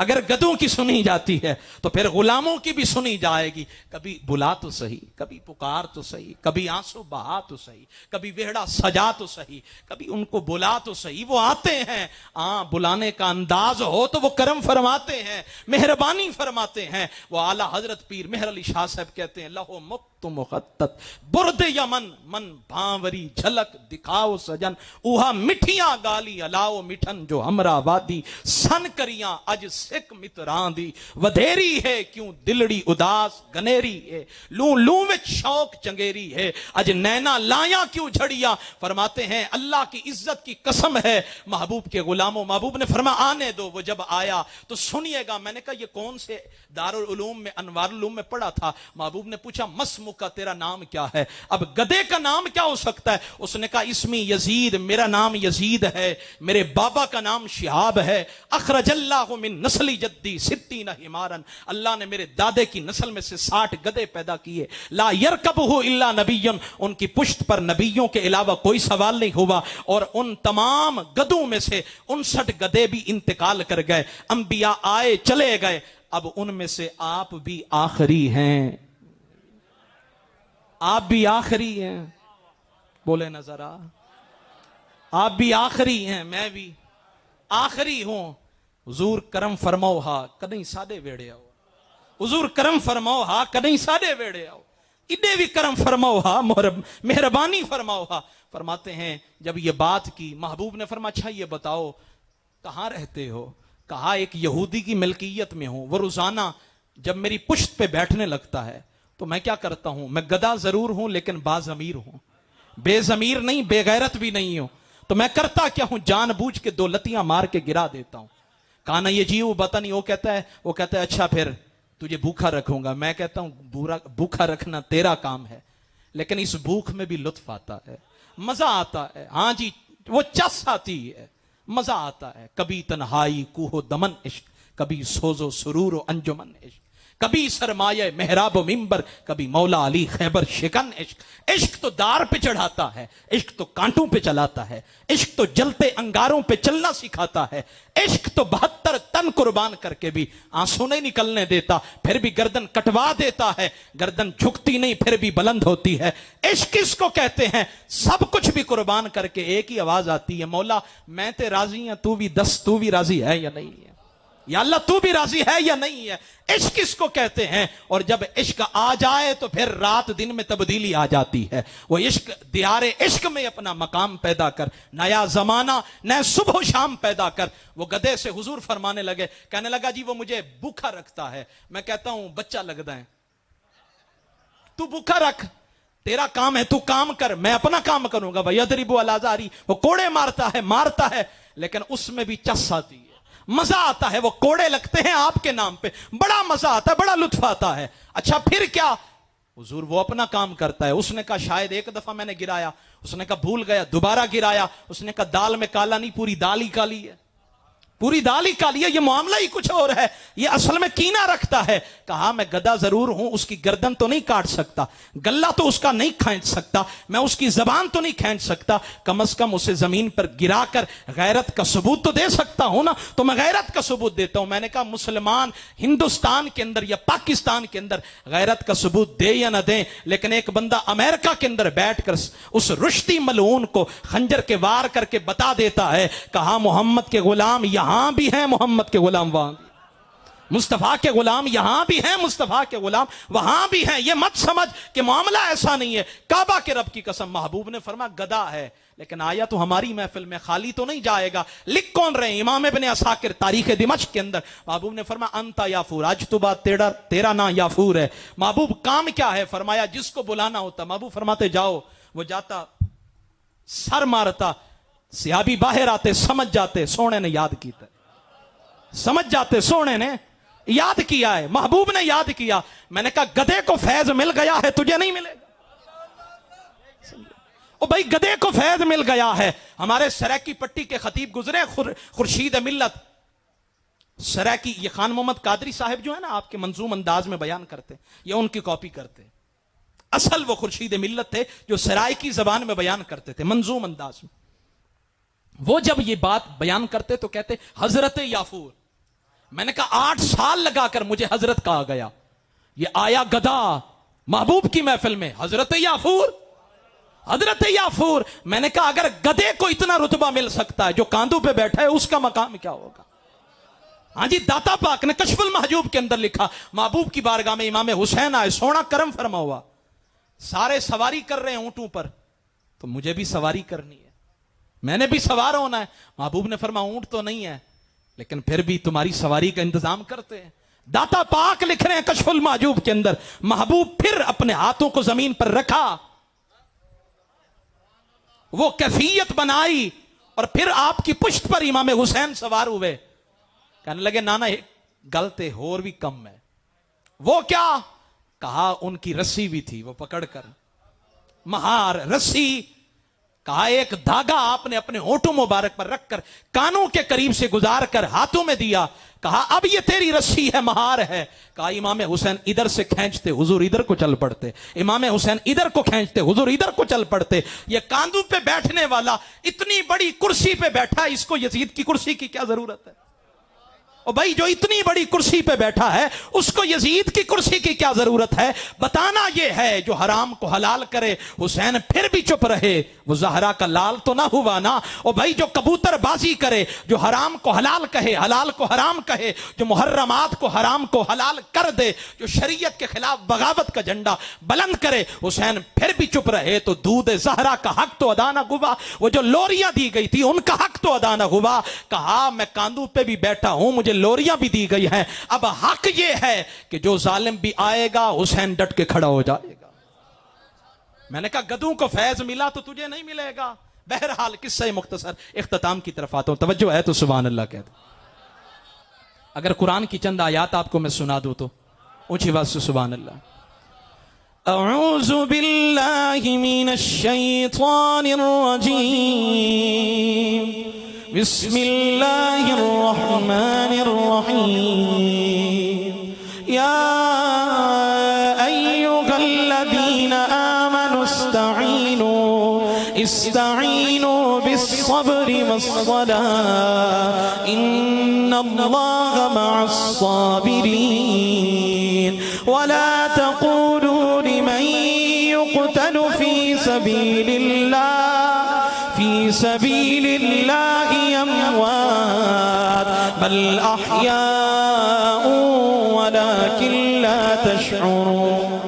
اگر گدوں کی سنی جاتی ہے تو پھر غلاموں کی بھی سنی جائے گی. کبھی بلا تو صحیح, کبھی پکار تو صحیح, کبھی آنسو بہا تو صحیح, کبھی وہڑا سجا تو صحیح, کبھی ان کو بلا تو صحیح. وہ آتے ہیں, بلانے کا انداز ہو تو وہ کرم فرماتے ہیں, مہربانی فرماتے ہیں. وہ اعلیٰ حضرت پیر مہر علی شاہ صاحب کہتے ہیں, لہو مقت مخطط برد یمن من بھانوری جھلک دکھاؤ سجن, اوہا مٹھیاں گالی الاؤ مٹھن جو ہمرا وادی, سن کریاں اج سکھ متراں دی, ودھیری ہے کیوں دلڑی اداس گنیری ہے, لوں لوں وچ شوق چنگیری ہے, اج نینا لایاں کیوں جھڑیاں. فرماتے ہیں اللہ کی عزت کی قسم ہے محبوب کے غلاموں, محبوب نے فرمایا آنے دو. وہ جب آیا تو سنیے گا. میں نے کہا یہ کون سے دارالعلوم میں, انوار العلوم میں پڑھا تھا. محبوب نے پوچھا مسمو کا تیرا نام کیا ہے؟ اب گدے کا نام کیا ہو سکتا ہے؟ اس نے کہا اسمی یزید, میرا نام یزید ہے, میرے بابا کا نام شہاب ہے. اخرج اللہ من نسل جدی ستین حمارن, اللہ نے میرے دادے کی نسل میں سے 60 گدے پیدا کیے. لا یرکبہ الا نبی, ان کی پشت پر نبیوں کے علاوہ کوئی سوال نہیں ہوا. اور ان تمام گدوں میں سے 59 گدے بھی انتقال کر گئے, انبیاء آئے چلے گئے. اب ان میں سے آپ بھی آخری ہیں, آپ بھی آخری ہیں. بولے نا ذرا, آپ بھی آخری ہیں, میں بھی آخری ہوں. حضور کرم فرماؤ ہا کدیں ساڈے ویڑے آؤ, حضور کرم فرماؤ ہا کدیں ساڈے ویڑے آؤ, اڈے بھی کرم فرماؤ ہا, مہربانی فرماؤ ہا. فرماتے ہیں جب یہ بات کی, محبوب نے فرمایا اچھا یہ بتاؤ کہاں رہتے ہو؟ کہا ایک یہودی کی ملکیت میں ہوں. وہ روزانہ جب میری پشت پہ بیٹھنے لگتا ہے تو میں کیا کرتا ہوں, میں گدا ضرور ہوں لیکن باضمیر ہوں, بے ضمیر نہیں, بے غیرت بھی نہیں ہوں. تو میں کرتا کیا ہوں, جان بوجھ کے 2 لتیاں مار کے گرا دیتا ہوں. کہا نا یہ جی وہ بتا نہیں. وہ کہتا ہے اچھا پھر تجھے بھوکا رکھوں گا. میں کہتا ہوں بھوکا رکھنا تیرا کام ہے, لیکن اس بھوک میں بھی لطف آتا ہے, مزہ آتا ہے. ہاں جی, وہ چس آتی ہے, مزہ آتا ہے. کبھی تنہائی کوہ دمن عشق, کبھی سوز و سرور و انجمن عشق, کبھی سرمایہ محراب و ممبر, کبھی مولا علی خیبر شکن عشق. عشق تو دار پہ چڑھاتا ہے, عشق تو کانٹوں پہ چلاتا ہے, عشق تو جلتے انگاروں پہ چلنا سکھاتا ہے, عشق تو 72 تن قربان کر کے بھی آنسو نہیں نکلنے دیتا, پھر بھی گردن کٹوا دیتا ہے, گردن جھکتی نہیں پھر بھی بلند ہوتی ہے. عشق اس کو کہتے ہیں سب کچھ بھی قربان کر کے ایک ہی آواز آتی ہے, مولا میں تے راضی ہوں, تو بھی دس, تو بھی راضی ہے یا نہیں ہے, یا اللہ تو بھی راضی ہے یا نہیں ہے. عشق اس کو کہتے ہیں. اور جب عشق آ جائے تو پھر رات دن میں تبدیلی آ جاتی ہے. وہ عشق, دیار عشق میں اپنا مقام پیدا کر, نیا زمانہ نئے صبح و شام پیدا کر. وہ گدھے سے حضور فرمانے لگے, کہنے لگا جی وہ مجھے بھوکا رکھتا ہے. میں کہتا ہوں بچہ لگتا ہے, تو بھوکا رکھ, تیرا کام ہے, تو کام کر, میں اپنا کام کروں گا. وَيَضْرِبُ عَلَىٰ ذَارِهِ, وہ کوڑے مارتا ہے لیکن اس میں بھی چس آتی ہے, مزہ آتا ہے. وہ کوڑے لگتے ہیں آپ کے نام پہ, بڑا مزہ آتا ہے, بڑا لطف آتا ہے. اچھا پھر کیا؟ حضور وہ اپنا کام کرتا ہے. اس نے کہا شاید ایک دفعہ میں نے گرایا, اس نے کہا بھول گیا, دوبارہ گرایا. اس نے کہا دال میں کالا نہیں, پوری دال ہی کالی ہے, پوری دال ہی کالی ہے, یہ معاملہ ہی کچھ اور ہے, یہ اصل میں کینہ رکھتا ہے. کہا میں گدا ضرور ہوں, اس کی گردن تو نہیں کاٹ سکتا, گلہ تو اس کا نہیں کھینچ سکتا, میں اس کی زبان تو نہیں کھینچ سکتا, کم از کم اسے زمین پر گرا کر غیرت کا ثبوت تو دے سکتا ہوں نا. تو میں غیرت کا ثبوت دیتا ہوں. میں نے کہا مسلمان ہندوستان کے اندر یا پاکستان کے اندر غیرت کا ثبوت دے یا نہ دیں, لیکن ایک بندہ امریکہ کے اندر بیٹھ کر اس رشتی ملعون کو خنجر کے وار کر کے بتا دیتا ہے, کہا محمد کے غلام یہاں بھی ہیں, محمد کے غلام وہاں بھی, مصطفیٰ کے غلام یہاں بھی ہیں, مصطفیٰ کے غلام وہاں بھی ہیں. یہ مت سمجھ کہ معاملہ ایسا نہیں ہے. کعبہ کے رب کی قسم, محبوب نے فرمایا گدا ہے لیکن آیا تو ہماری محفل میں, خالی تو نہیں جائے گا. لکھ کون رہے ہیں؟ امام ابن عساکر تاریخ دمشق کے اندر. محبوب نے فرمایا انتا یافور, آج تو بات تیرا نام یافور ہے. محبوب کام کیا ہے؟ فرمایا جس کو بلانا ہوتا. محبوب فرماتے جاؤ. وہ جاتا, سر مارتا, صحابی باہر آتے, سمجھ جاتے سونے نے یاد کیتا, سمجھ جاتے سونے نے یاد کیا ہے, محبوب نے یاد کیا. میں نے کہا گدے کو فیض مل گیا ہے, تجھے نہیں ملے گا. او بھائی گدے کو فیض مل گیا ہے. ہمارے سریکی پٹی کے خطیب گزرے خورشید ملت سریکی, یہ خان محمد قادری صاحب جو ہے نا آپ کے منظوم انداز میں بیان کرتے, یہ ان کی کاپی کرتے. اصل وہ خورشید ملت تھے جو سرائکی زبان میں بیان کرتے تھے منظوم انداز میں. وہ جب یہ بات بیان کرتے تو کہتے حضرت یافور, میں نے کہا 8 سال لگا کر مجھے حضرت کہا گیا. یہ آیا گدا محبوب کی محفل میں، حضرت یافور، حضرت یافور. میں نے کہا اگر گدے کو اتنا رتبہ مل سکتا ہے، جو کاندھوں پہ بیٹھا ہے اس کا مقام کیا ہوگا؟ ہاں جی، داتا پاک نے کشف المحجوب کے اندر لکھا، محبوب کی بارگاہ میں امام حسین آئے، سونا کرم فرما ہوا، سارے سواری کر رہے ہیں اونٹوں پر، تو مجھے بھی سواری کرنی ہے، میں نے بھی سوار ہونا ہے. محبوب نے فرمایا اونٹ تو نہیں ہے لیکن پھر بھی تمہاری سواری کا انتظام کرتے ہیں. داتا پاک لکھ رہے ہیں کشف المحجوب کے اندر، محبوب پھر اپنے ہاتھوں کو زمین پر رکھا، وہ کیفیت بنائی، اور پھر آپ کی پشت پر امام حسین سوار ہوئے. کہنے لگے نانا ایک غلطی اور بھی کم ہے. وہ کیا؟ کہا ان کی رسی بھی تھی، وہ پکڑ کر مہار رسی، کہا ایک دھاگا آپ نے اپنے ہونٹوں مبارک پر رکھ کر کانوں کے قریب سے گزار کر ہاتھوں میں دیا، کہا اب یہ تیری رسی ہے، مہار ہے. کہا امام حسین ادھر سے کھینچتے، حضور ادھر کو چل پڑتے، امام حسین ادھر کو کھینچتے، حضور ادھر کو چل پڑتے. یہ کاندھوں پہ بیٹھنے والا اتنی بڑی کرسی پہ بیٹھا، اس کو یزید کی کرسی کی کیا ضرورت ہے؟ اور بھائی جو اتنی بڑی کرسی پہ بیٹھا ہے اس کو یزید کی کرسی کی کیا ضرورت ہے؟ بتانا یہ ہے جو حرام کو حلال کرے حسین پھر بھی چپ رہے، وہ زہرا کا لال تو نہ ہوا نا. اور بھائی جو کبوتر بازی کرے، جو حرام کو حلال کہے، حلال کو حرام کہے، جو محرمات کو حرام کو حلال کر دے، جو شریعت کے خلاف بغاوت کا جھنڈا بلند کرے، حسین پھر بھی چپ رہے تو دودھ زہرا کا حق تو ادا نہ ہوا، وہ جو لوریاں دی گئی تھی ان کا حق تو ادا نہ ہوا. کہا میں کاندھوں پہ بھی بیٹھا ہوں، مجھے لوریاں بھی دی گئی ہیں، اب حق یہ ہے کہ جو ظالم بھی آئے گا حسین ڈٹ کے کھڑا ہو جائے گا. میں نے کہا گدوں کو فیض ملا تو تجھے نہیں ملے گا. بہرحال قصہ مختصر اختتام کی طرف آتا ہوں، توجہ ہے تو سبحان اللہ کہہ دو. اگر قرآن کی چند آیات آپ کو میں سنا دوں تو اونچی آواز سے سبحان اللہ. اعوذ باللہ من الشیطان الرجیم، بسم اللہ الرحمن الرحیم. یا ایہا الذین آمنوا استعینوا بالصبر والصلاة ان اللہ مع الصابرین. ولا تقولوا لمن يقتل في سبيل الله أموات بل أحياء ولكن لا تشعرون.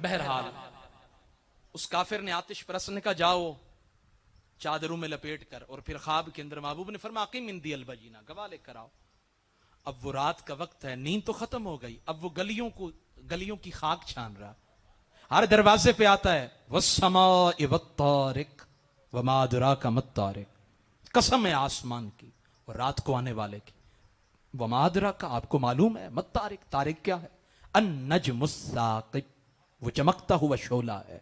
بہرحال اس کافر نے آتش پرست نے کہا جاؤ چادروں میں لپیٹ کر، اور پھر خواب کے اندر محبوب نے فرمایا اقیم عندی البجینہ، گواہ لے کر آؤ. اب وہ رات کا وقت ہے، نیند تو ختم ہو گئی، اب وہ گلیوں کی خاک چھان رہا، ہر دروازے پہ آتا ہے والسماء والطارق وما ادراک ما الطارق، قسم ہے آسمان کی اور رات کو آنے والے کی. وما ادراک، آپ کو معلوم ہے، ما الطارق، طارق کیا ہے؟ النجم الثاقب، وہ چمکتا ہوا شعلہ ہے،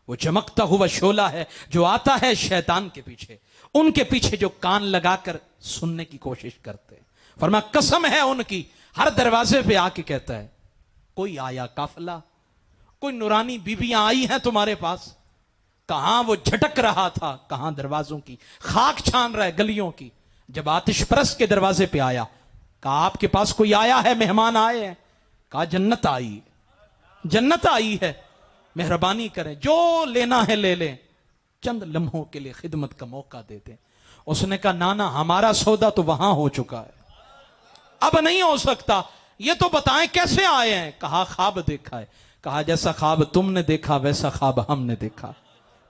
وہ چمکتا ہوا شعلہ ہے جو آتا ہے شیطان کے پیچھے، ان کے پیچھے جو کان لگا کر سننے کی کوشش کرتے ہیں. فرمایا قسم ہے ان کی، ہر دروازے پہ آ کے کہتا ہے کوئی آیا قافلہ، کوئی نورانی بیویاں آئی ہیں تمہارے پاس؟ کہاں وہ جھٹک رہا تھا، کہاں دروازوں کی خاک چھان رہا ہے گلیوں کی. جب آتش پرست کے دروازے پہ آیا، کہا آپ کے پاس کوئی آیا ہے، مہمان آئے ہیں؟ کہا جنت آئی ہے، جنت آئی ہے، مہربانی کریں، جو لینا ہے لے لیں، چند لمحوں کے لیے خدمت کا موقع دے دیں. اس نے کہا نانا ہمارا سودا تو وہاں ہو چکا ہے، اب نہیں ہو سکتا، یہ تو بتائیں کیسے آئے ہیں؟ کہا خواب دیکھا ہے. کہا جیسا خواب تم نے دیکھا ویسا خواب ہم نے دیکھا.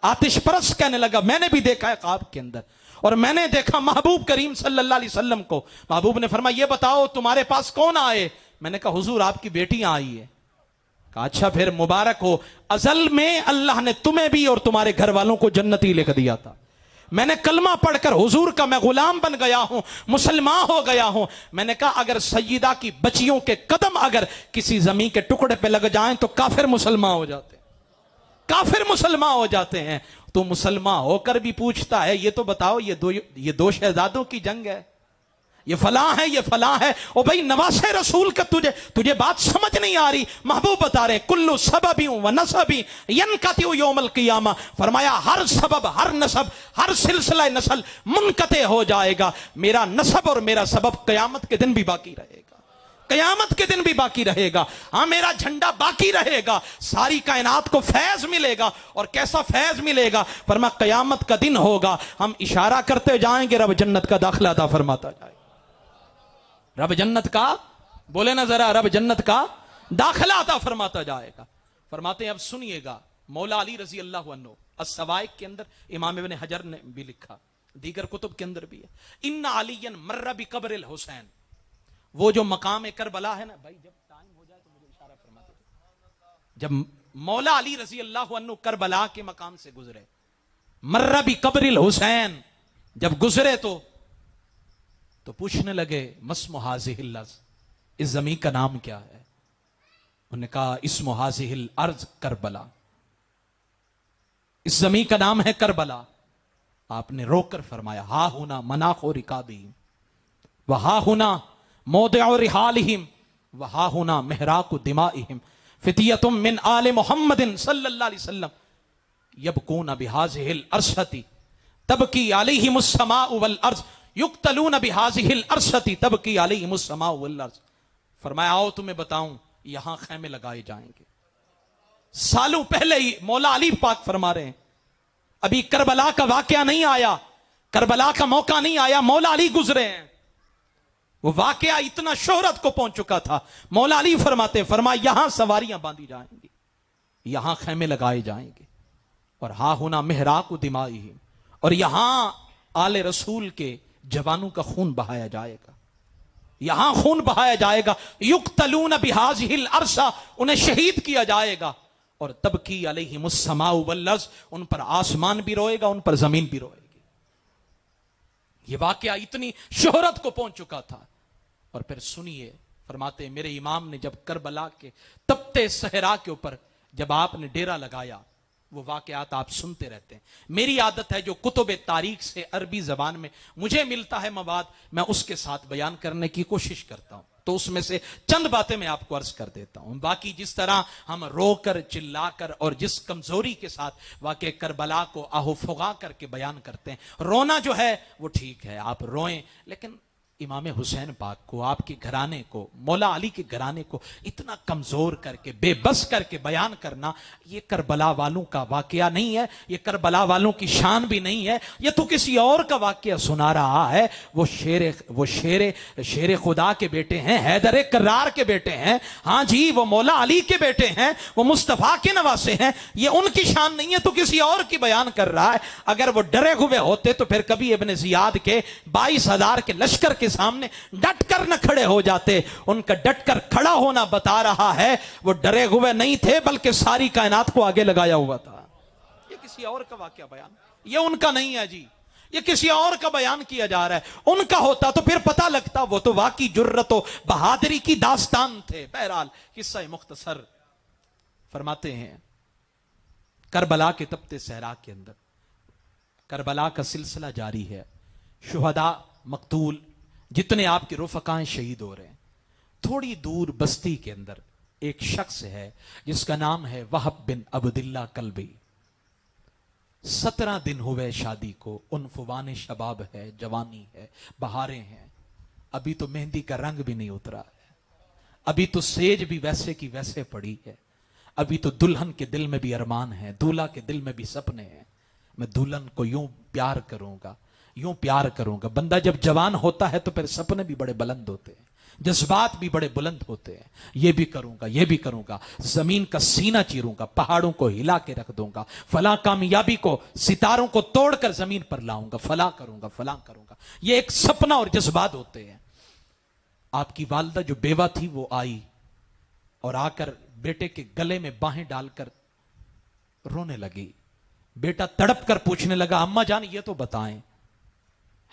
آتش پرست کہنے لگا میں نے بھی دیکھا ہے خواب کے اندر، اور میں نے دیکھا محبوب کریم صلی اللہ علیہ وسلم کو. محبوب نے فرمایا یہ بتاؤ تمہارے پاس کون آئے؟ میں نے کہا حضور آپ کی بیٹیاں آئی ہے. کہا اچھا پھر مبارک ہو، ازل میں اللہ نے تمہیں بھی اور تمہارے گھر والوں کو جنتی لکھ دیا تھا. میں نے کلمہ پڑھ کر حضور کا میں غلام بن گیا ہوں، مسلمان ہو گیا ہوں. میں نے کہا اگر سیدہ کی بچیوں کے قدم اگر کسی زمین کے ٹکڑے پہ لگ جائیں تو کافر مسلمان ہو جاتے ہیں، کافر مسلمان ہو جاتے ہیں. تو مسلمان ہو کر بھی پوچھتا ہے یہ تو بتاؤ یہ دو شہزادوں کی جنگ ہے، یہ فلاں ہے یہ فلاں ہے. او بھائی نواز رسول کا تجھے بات سمجھ نہیں آ رہی. محبوب بتا رہے کلو سبب و نسب ینقطع یوم القیامہ. فرمایا ہر سبب ہر نسب ہر سلسلہ نسل منقطع ہو جائے گا، میرا نسب اور میرا سبب قیامت کے دن بھی باقی رہے گا، قیامت کے دن بھی باقی رہے گا. ہاں میرا جھنڈا باقی رہے گا، ساری کائنات کو فیض ملے گا. اور کیسا فیض ملے گا؟ فرمایا قیامت کا دن ہوگا، ہم اشارہ کرتے جائیں گے، رب جنت کا داخلہ عطا فرماتا جائے گا. رب جنت کا، بولے نا ذرا، رب جنت کا داخلہ عطا فرماتا جائے گا. فرماتے ہیں اب سنیے گا، مولا علی رضی اللہ عنہ السوائق کے اندر امام ابن حجر نے بھی لکھا، دیگر کتب کے اندر بھی ہے، ان علی مر بقبر الحسین. وہ جو مقام کربلا ہے نا بھائی، جب ٹائم ہو جائے تو مجھے اشارہ فرما دیں. جب مولا علی رضی اللہ عنہ کربلا کے مقام سے گزرے، مر بقبر الحسین جب گزرے تو پوچھنے لگے مسم هذه الارض، اس زمین کا نام کیا ہے؟ انہوں نے کہا اسم هذه الارض کربلا، اس زمین کا نام ہے کربلا. آپ نے روک کر فرمایا ہا ہونا مناخ و رکابی وہا ہونا موضع رحالہم وہا ہونا محراق دمائہم فتیۃ من آل محمد صلی اللہ علیہ وسلم یبکون بہذہ الارض تبکی علیہم السماء والارض یقتلون بہذہ الارض تبکی علیہم السماء والارض. فرمایا آؤ تمہیں بتاؤں، یہاں خیمے لگائے جائیں گے. سالوں پہلے ہی مولا علی پاک فرما رہے ہیں، ابھی کربلا کا واقعہ نہیں آیا، کربلا کا موقع نہیں آیا، مولا علی گزرے ہیں. وہ واقعہ اتنا شہرت کو پہنچ چکا تھا. مولا علی فرماتے، فرمایا یہاں سواریاں باندھی جائیں گی، یہاں خیمے لگائے جائیں گے، اور ہا ہونا محراق دمائہم، اور یہاں آل رسول کے جوانوں کا خون بہایا جائے گا، یہاں خون بہایا جائے گا. یقتلون بہذہ الارض، انہیں شہید کیا جائے گا. اور تبکی علیہم السماء والارض، ان پر آسمان بھی روئے گا، ان پر زمین بھی روئے گی. یہ واقعہ اتنی شہرت کو پہنچ چکا تھا. اور پھر سنیے، فرماتے میرے امام نے جب کربلا کے تپتے صحرا کے اوپر جب آپ نے ڈیرا لگایا، وہ واقعات آپ سنتے رہتے ہیں. میری عادت ہے جو کتب تاریخ سے عربی زبان میں مجھے ملتا ہے مواد، میں اس کے ساتھ بیان کرنے کی کوشش کرتا ہوں. تو اس میں سے چند باتیں میں آپ کو عرض کر دیتا ہوں. باقی جس طرح ہم رو کر چلا کر اور جس کمزوری کے ساتھ واقع کربلا کو آہو فغا کر کے بیان کرتے ہیں، رونا جو ہے وہ ٹھیک ہے، آپ روئیں، لیکن امام حسین پاک کو، آپ کے گھرانے کو، مولا علی کے گھرانے کو اتنا کمزور کر کے، بے بس کر کے بیان کرنا، یہ کربلا والوں کا واقعہ نہیں ہے، یہ کربلا والوں کی شان بھی نہیں ہے. یہ تو کسی اور کا واقعہ سنا رہا ہے. وہ شیر خدا کے بیٹے ہیں، حیدر کرار کے بیٹے ہیں، ہاں جی وہ مولا علی کے بیٹے ہیں، وہ مصطفیٰ کے نواسے ہیں. یہ ان کی شان نہیں ہے، تو کسی اور کی بیان کر رہا ہے. اگر وہ ڈرے ہوئے ہوتے تو پھر کبھی ابن زیاد کے 22,000 کے لشکر کے سامنے ڈٹ کر نہ کھڑے ہو جاتے. ان کا ڈٹ کر کھڑا ہونا بتا رہا ہے وہ ڈرے ہوئے نہیں تھے، بلکہ ساری کائنات کو آگے لگایا ہوا تھا. یہ کسی اور کا واقعہ بیان، یہ ان کا نہیں ہے جی، یہ کسی اور کا بیان کیا جا رہا ہے. ان کا ہوتا تو پھر پتہ لگتا، وہ تو واقعی جرت و بہادری کی داستان تھے. بہرحال قصہ مختصر فرماتے ہیں، کربلا کے تپتے صحرا کے اندر کربلا کا سلسلہ جاری ہے. شہداء مقتول جتنے آپ کے رفقائیں شہید ہو رہے ہیں. تھوڑی دور بستی کے اندر ایک شخص ہے جس کا نام ہے وہب بن عبداللہ کلبی. 17 دن ہوئے شادی کو، عنفوان شباب ہے، جوانی ہے، بہاریں ہیں. ابھی تو مہندی کا رنگ بھی نہیں اترا ہے، ابھی تو سیج بھی ویسے کی ویسے پڑی ہے. ابھی تو دلہن کے دل میں بھی ارمان ہے، دولہا کے دل میں بھی سپنے ہیں، میں دلہن کو یوں پیار کروں گا، یوں پیار کروں گا. بندہ جب جوان ہوتا ہے تو پھر سپنے بھی بڑے بلند ہوتے ہیں، جذبات بھی بڑے بلند ہوتے ہیں. یہ بھی کروں گا، یہ بھی کروں گا، زمین کا سینہ چیروں گا، پہاڑوں کو ہلا کے رکھ دوں گا، فلاں کامیابی کو، ستاروں کو توڑ کر زمین پر لاؤں گا، فلاں کروں گا، فلاں کروں گا. یہ ایک سپنا اور جذبات ہوتے ہیں. آپ کی والدہ جو بیوہ تھی وہ آئی اور آ کر بیٹے کے گلے میں باہیں ڈال کر رونے لگی. بیٹا تڑپ کر پوچھنے لگا اماں جان یہ تو بتائیں.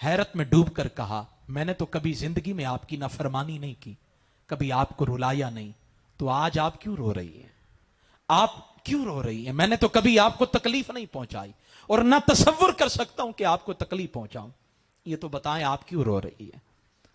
حیرت میں ڈوب کر کہا میں نے تو کبھی زندگی میں آپ کی نافرمانی نہیں کی، کبھی آپ کو رلایا نہیں، تو آج آپ کیوں رو رہی ہیں؟ آپ کیوں رو رہی ہیں؟ میں نے تو کبھی آپ کو تکلیف نہیں پہنچائی اور نہ تصور کر سکتا ہوں کہ آپ کو تکلیف پہنچاؤں. یہ تو بتائیں آپ کیوں رو رہی ہیں؟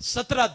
17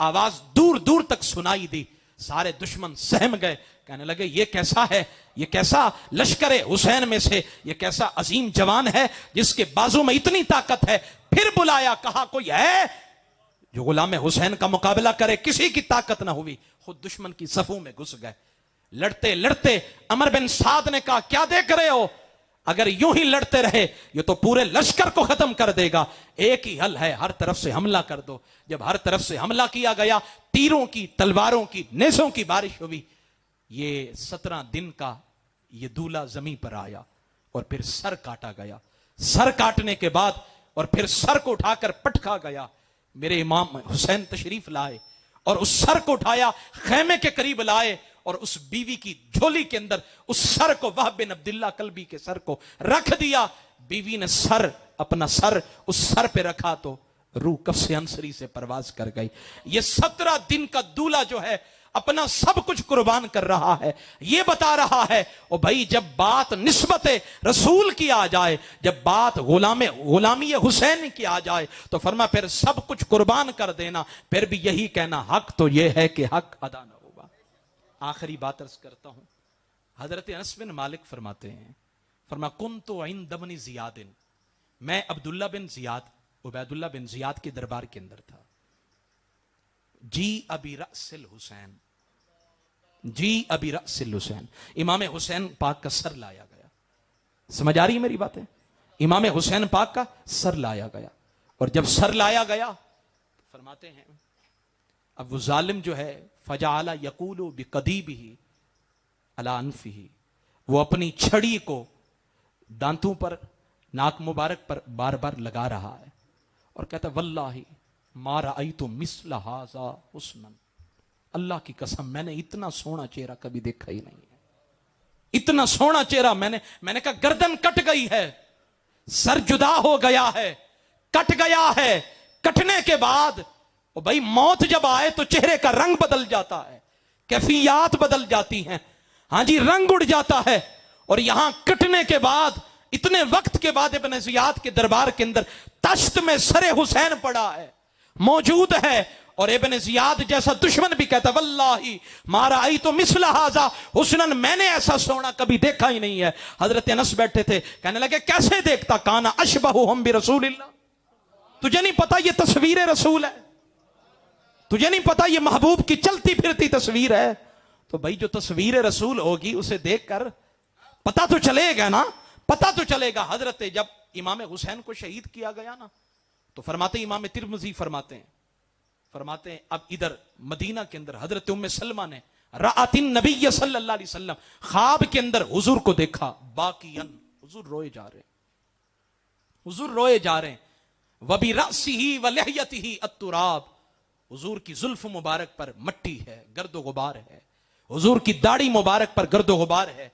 آواز دور دور تک سنائی دی. سارے دشمن سہم گئے, کہنے لگے یہ کیسا ہے, یہ کیسا لشکر حسین میں سے یہ کیسا عظیم جوان ہے جس کے بازو میں اتنی طاقت ہے. پھر بلایا, کہا کوئی ہے جو غلام حسین کا مقابلہ کرے؟ کسی کی طاقت نہ ہوئی, خود دشمن کی صفوں میں گھس گئے. لڑتے لڑتے عمر بن سعد نے کہا کیا دیکھ رہے ہو, اگر یوں ہی لڑتے رہے یہ تو پورے لشکر کو ختم کر دے گا. ایک ہی حل ہے, ہر طرف سے حملہ کر دو. جب ہر طرف سے حملہ کیا گیا, تیروں کی, تلواروں کی, نیزوں کی بارش ہوئی. یہ 17 دن کا یہ دولہ زمین پر آیا اور پھر سر کاٹا گیا. سر کاٹنے کے بعد اور پھر سر کو اٹھا کر پٹکا گیا. میرے امام حسین تشریف لائے اور اس سر کو اٹھایا, خیمے کے قریب لائے اور اس بیوی کی جھولی کے اندر اس سر کو, وہب بن عبداللہ کلبی کے سر کو رکھ دیا. بیوی نے اپنا سر اس سر پہ رکھا تو روح قفس انصری سے پرواز کر گئی. یہ 17 دن کا دولہ جو ہے اپنا سب کچھ قربان کر رہا ہے. یہ بتا رہا ہے او بھائی, جب بات نسبت رسول کی آ جائے, جب بات غلامی حسین کی آ جائے تو فرما پھر سب کچھ قربان کر دینا. پھر بھی یہی کہنا حق تو یہ ہے کہ حق ادا نہ ہوگا. آخری بات عرض کرتا ہوں. حضرت انس بن مالک فرماتے ہیں, فرما کنت عند ابن زیاد, میں عبداللہ بن زیاد, عبید اللہ بن زیاد کے دربار کے اندر تھا. جی ابی رأس الحسین, جی ابی رأس الحسین, امام حسین پاک کا سر لایا گیا. سمجھ آ رہی ہے میری باتیں؟ امام حسین پاک کا سر لایا گیا. اور جب سر لایا گیا فرماتے ہیں اب وہ ظالم جو ہے فجعل یقول بقدیبہ علی انفہ, وہ اپنی چھڑی کو دانتوں پر, ناک مبارک پر بار بار لگا رہا ہے اور کہتا واللہ ما رأیت مثل ھذا حسنا, اللہ کی قسم میں نے اتنا سونا چہرہ کبھی دیکھا ہی نہیں ہے. اتنا سونا چہرہ میں نے کہا گردن کٹ گئی ہے, سر جدا ہو گیا ہے, کٹ گیا ہے. کٹنے کے بعد بھائی موت جب آئے تو چہرے کا رنگ بدل جاتا ہے, کیفیات بدل جاتی ہیں, ہاں جی رنگ اڑ جاتا ہے. اور یہاں کٹنے کے بعد اتنے وقت کے بعد ابن زیاد کے دربار کے اندر تشت میں سر حسین پڑا ہے, موجود ہے. اور ابن زیاد جیسا دشمن بھی کہتا واللہ ما رأیت مثل ھذا حسنا, میں نے ایسا سونا کبھی دیکھا ہی نہیں ہے. حضرت انس بیٹھے تھے, کہنے لگے کیسے دیکھتا؟ کانا اشبہہم برسول اللہ, تجھے نہیں پتا یہ تصویر رسول ہے؟ تجھے نہیں پتا یہ محبوب کی چلتی پھرتی تصویر ہے؟ تو بھائی جو تصویر رسول ہوگی اسے دیکھ کر پتا تو چلے گا نا, پتا تو چلے گا. حضرت جب امام حسین کو شہید کیا گیا نا تو فرماتے ہیں, امام ترمذی فرماتے ہیں اب ادھر مدینہ کے اندر حضرت ام سلمہ نے رأت النبی صلی اللہ علیہ وسلم, خواب کے اندر حضور کو دیکھا, باقیاً حضور روئے جا رہے ہیں, حضور روئے جا رہے ہیں. وَبِرَأْسِهِ وَلِحْيَتِهِ التُّرَابُ, حضور کی زلف مبارک پر مٹی ہے, گرد و غبار ہے. حضور کی داڑھی مبارک پر گرد و غبار ہے.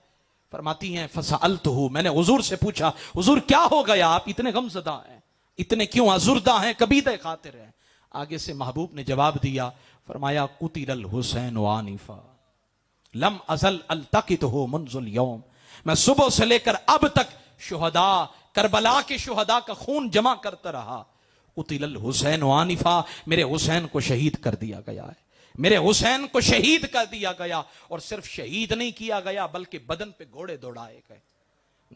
فرماتی ہیں فسألتہ, میں نے حضور سے پوچھا حضور کیا ہو گیا, آپ اتنے غمزدہ ہیں, اتنے کیوں ازردہ ہیں, کبیدہ خاطر ہیں؟ آگے سے محبوب نے جواب دیا, فرمایا قتل الحسین آنفا لم ازل التقطہ منذ اليوم, میں صبح سے لے کر اب تک شہداء کربلا کے شہداء کا خون جمع کرتا رہا. قتل الحسین آنفا, میرے حسین کو شہید کر دیا گیا ہے, میرے حسین کو شہید کر دیا گیا. اور صرف شہید نہیں کیا گیا بلکہ بدن پہ گھوڑے دوڑائے گئے,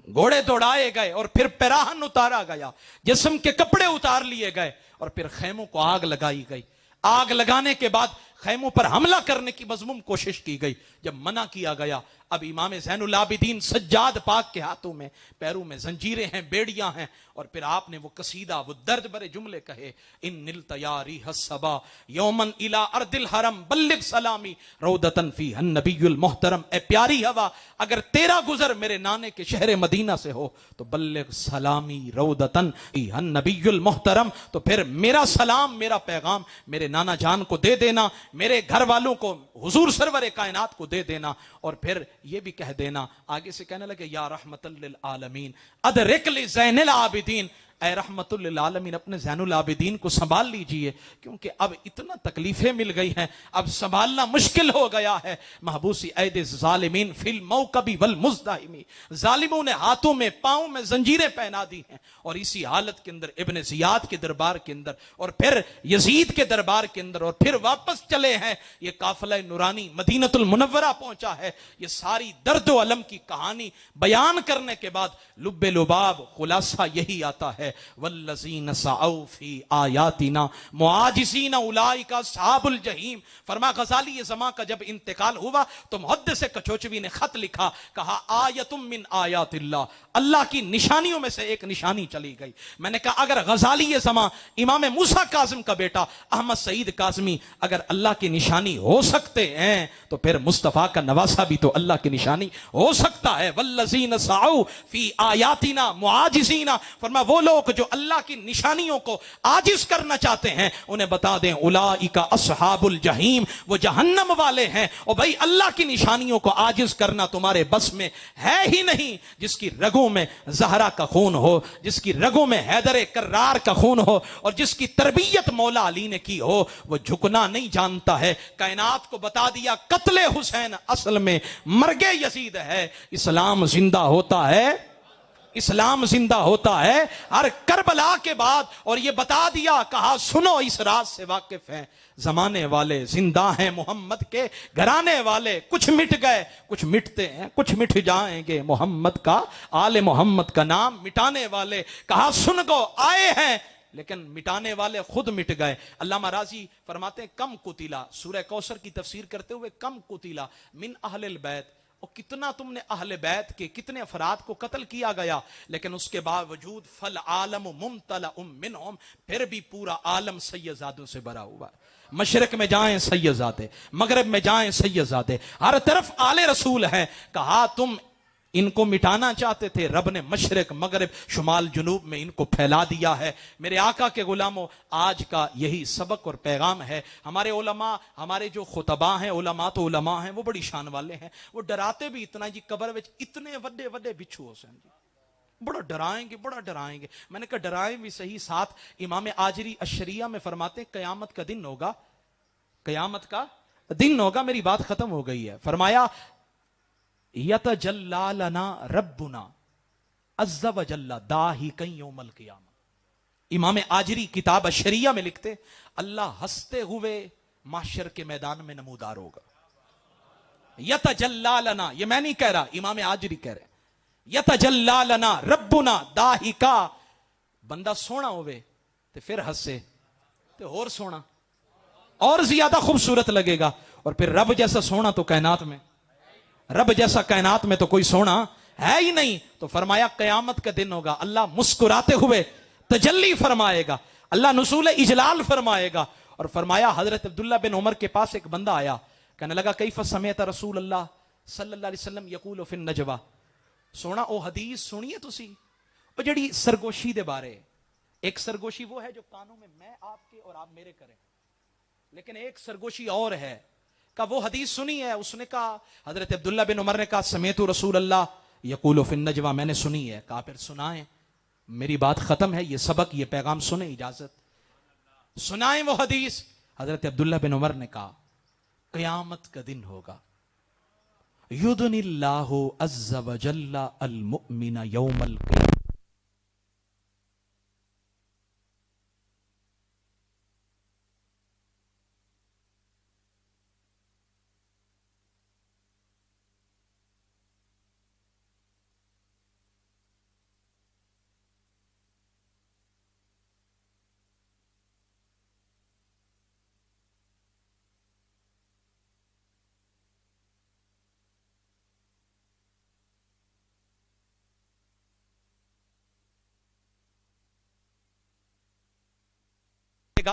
گھوڑے دوڑائے گئے اور پھر پیراہن اتارا گیا, جسم کے کپڑے اتار لیے گئے اور پھر خیموں کو آگ لگائی گئی. آگ لگانے کے بعد خیموں پر حملہ کرنے کی مذموم کوشش کی گئی. جب منع کیا گیا, اب امام زین العابدین سجاد پاک کے ہاتھوں میں, پیروں میں زنجیریں ہیں, بیڑیاں ہیں, اور پھر آپ نے وہ قصیدہ, وہ درد بھرے جملے کہے, ان نلت یا ریح الصبا یومن الی ارض الحرم بلغ سلامی رودتن فی النبی المحترم, اے پیاری ہوا اگر تیرا گزر میرے نانے کے شہر مدینہ سے ہو تو بلغ سلامی رودتن فی النبی المحترم, تو پھر میرا سلام, میرا پیغام میرے نانا جان کو دے دینا, میرے گھر والوں کو, حضور سرور کائنات کو دے دینا. اور پھر یہ بھی کہہ دینا, آگے سے کہنے لگے یا رحمت للعالمین ادرک لزین العابدین, اے رحمت للعالمین اپنے زین العابدین کو سنبھال لیجئے، کیونکہ اب اتنا تکلیفیں مل گئی ہیں، اب سنبھالنا مشکل ہو گیا ہے۔ محبوسی عید ظالمین فی الموکب والمزدحم، ظالموں نے ہاتھوں میں پاؤں میں زنجیریں پہنا دی ہیں، اور اسی حالت کے اندر ابن زیاد کے دربار کے اندر اور پھر یزید کے دربار کے اندر اور پھر واپس چلے ہیں۔ یہ قافلہ نورانی مدینۃ المنورہ پہنچا ہے۔ یہ ساری درد و الم کی کہانی بیان کرنے کے بعد لب لباب خلاصہ یہی آتا ہے، والذین سعوا فی آیاتنا معاجزین اولئک اصحاب الجحیم۔ فرما غزالی یہ زمان کا جب انتقال ہوا تو محدث کچوچوی نے خط لکھا، کہا آیت من آیات اللہ، اللہ کی نشانیوں میں سے ایک نشانی چلی گئی۔ میں نے کہا اگر غزالی یہ زمان امام موسیٰ کاظم کا بیٹا احمد سعید کاظمی اگر اللہ کی نشانی ہو سکتے ہیں تو پھر مصطفیٰ کا نواسہ بھی تو اللہ کی نشانی ہو سکتا ہے۔ والذین سعوا فی آیاتنا معاجزین، فرما وہ لوگ جو اللہ کی نشانیوں کو عاجز کرنا چاہتے ہیں انہیں بتا دیں اولئک اصحاب الجحیم، وہ جہنم والے ہیں۔ اور بھائی اللہ کی نشانیوں کو عاجز کرنا تمہارے بس میں ہے ہی نہیں۔ جس کی رگوں میں زہرا کا خون ہو، جس کی رگوں میں حیدر کرار کا خون ہو، اور جس کی تربیت مولا علی نے کی ہو، وہ جھکنا نہیں جانتا ہے۔ کائنات کو بتا دیا قتل حسین اصل میں مرگ یزید ہے۔ اسلام زندہ ہوتا ہے، اسلام زندہ ہوتا ہے ہر کربلا کے بعد، اور یہ بتا دیا، کہا سنو اس راز سے واقف ہیں زمانے والے زندہ ہیں محمد کے گھرانے والے، کچھ مٹ گئے کچھ مٹتے ہیں کچھ مٹ جائیں گے، محمد کا آل محمد کا نام مٹانے والے، کہا سن گو آئے ہیں لیکن مٹانے والے خود مٹ گئے۔ علامہ راضی فرماتے ہیں کم قتیلا، سورہ کوثر کی تفسیر کرتے ہوئے کم قتیلا من اہل البیت، اور کتنا تم نے اہل بیت کے کتنے افراد کو قتل کیا گیا، لیکن اس کے باوجود فالعالم ممتلئ منہم، پھر بھی پورا عالم سیدزادوں سے بھرا ہوا ہے۔ مشرق میں جائیں سیدزادے، مغرب میں جائیں سیدزادے، ہر طرف آل رسول ہیں۔ کہا تم ان کو مٹانا چاہتے تھے، رب نے مشرق مغرب شمال جنوب میں ان کو پھیلا دیا ہے۔ میرے آقا کے غلاموں، آج کا یہی سبق اور پیغام ہے۔ ہمارے علماء، ہمارے جو خطباء ہیں، علماء تو علماء ہیں، وہ بڑی شان والے ہیں، وہ ڈراتے بھی اتنا جی قبر وچ اتنے وڈے وڈے بچھو ہو سن جی، بڑا ڈرائیں گے بڑا ڈرائیں گے۔ میں نے کہا ڈرائیں بھی صحیح، ساتھ امام آجری الشریعہ میں فرماتے ہیں قیامت کا دن ہوگا، قیامت کا دن ہوگا۔ میری بات ختم ہو گئی ہے۔ فرمایا یتجلی لنا ربنا عز وجل ضاحکا یوم القیامہ۔ امام آجری کتاب الشریعہ میں لکھتے اللہ ہنستے ہوئے محشر کے میدان میں نمودار ہوگا۔ یتجلی لنا، یہ میں نہیں کہہ رہا، امام آجری کہہ رہے ہیں، یتجلی لنا ربنا ضاحکا، بندہ سونا ہوئے تو پھر ہنسے تو اور سونا اور زیادہ خوبصورت لگے گا، اور پھر رب جیسا سونا تو کائنات میں، رب جیسا کائنات میں تو کوئی سونا ہے ہی نہیں۔ تو فرمایا قیامت کا دن ہوگا، اللہ مسکراتے ہوئے تجلی فرمائے گا، اللہ نزول اجلال فرمائے گا۔ اور فرمایا حضرت عبداللہ بن عمر کے پاس ایک بندہ آیا، کہنے لگا کیف سمعت رسول اللہ صلی اللہ علیہ وسلم یقول فی النجوہ، سونا او حدیث سنیے تسی، وہ جڑی سرگوشی دے بارے، ایک سرگوشی وہ ہے جو کانوں میں آپ کے اور آپ میرے کریں، لیکن ایک سرگوشی اور ہے، کہ وہ حدیث سنی ہے؟ اس نے کہا، حضرت عبداللہ بن عمر نے کہا سمیت رسول اللہ یقول فی النجوہ، میں نے سنی ہے۔ کہا پھر سنائیں، میری بات ختم ہے، یہ سبق یہ پیغام سنیں، اجازت سنائیں وہ حدیث۔ حضرت عبداللہ بن عمر نے کہا قیامت کا دن ہوگا، یدنی اللہ عز وجل المؤمن یوم القیامہ،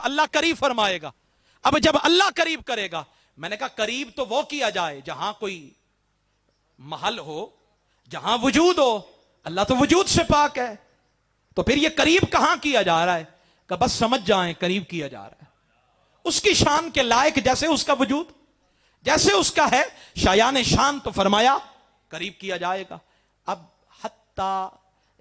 اللہ قریب فرمائے گا۔ اب جب اللہ قریب کرے گا، میں نے کہا قریب تو وہ کیا جائے جہاں کوئی محل ہو، جہاں وجود ہو، اللہ تو وجود سے پاک ہے، تو پھر یہ قریب کہاں کیا جا رہا ہے؟ کہ بس سمجھ جائیں قریب کیا جا رہا ہے اس کی شان کے لائق، جیسے اس کا وجود جیسے اس کا ہے شایان شان، تو فرمایا قریب کیا جائے گا۔ اب حتی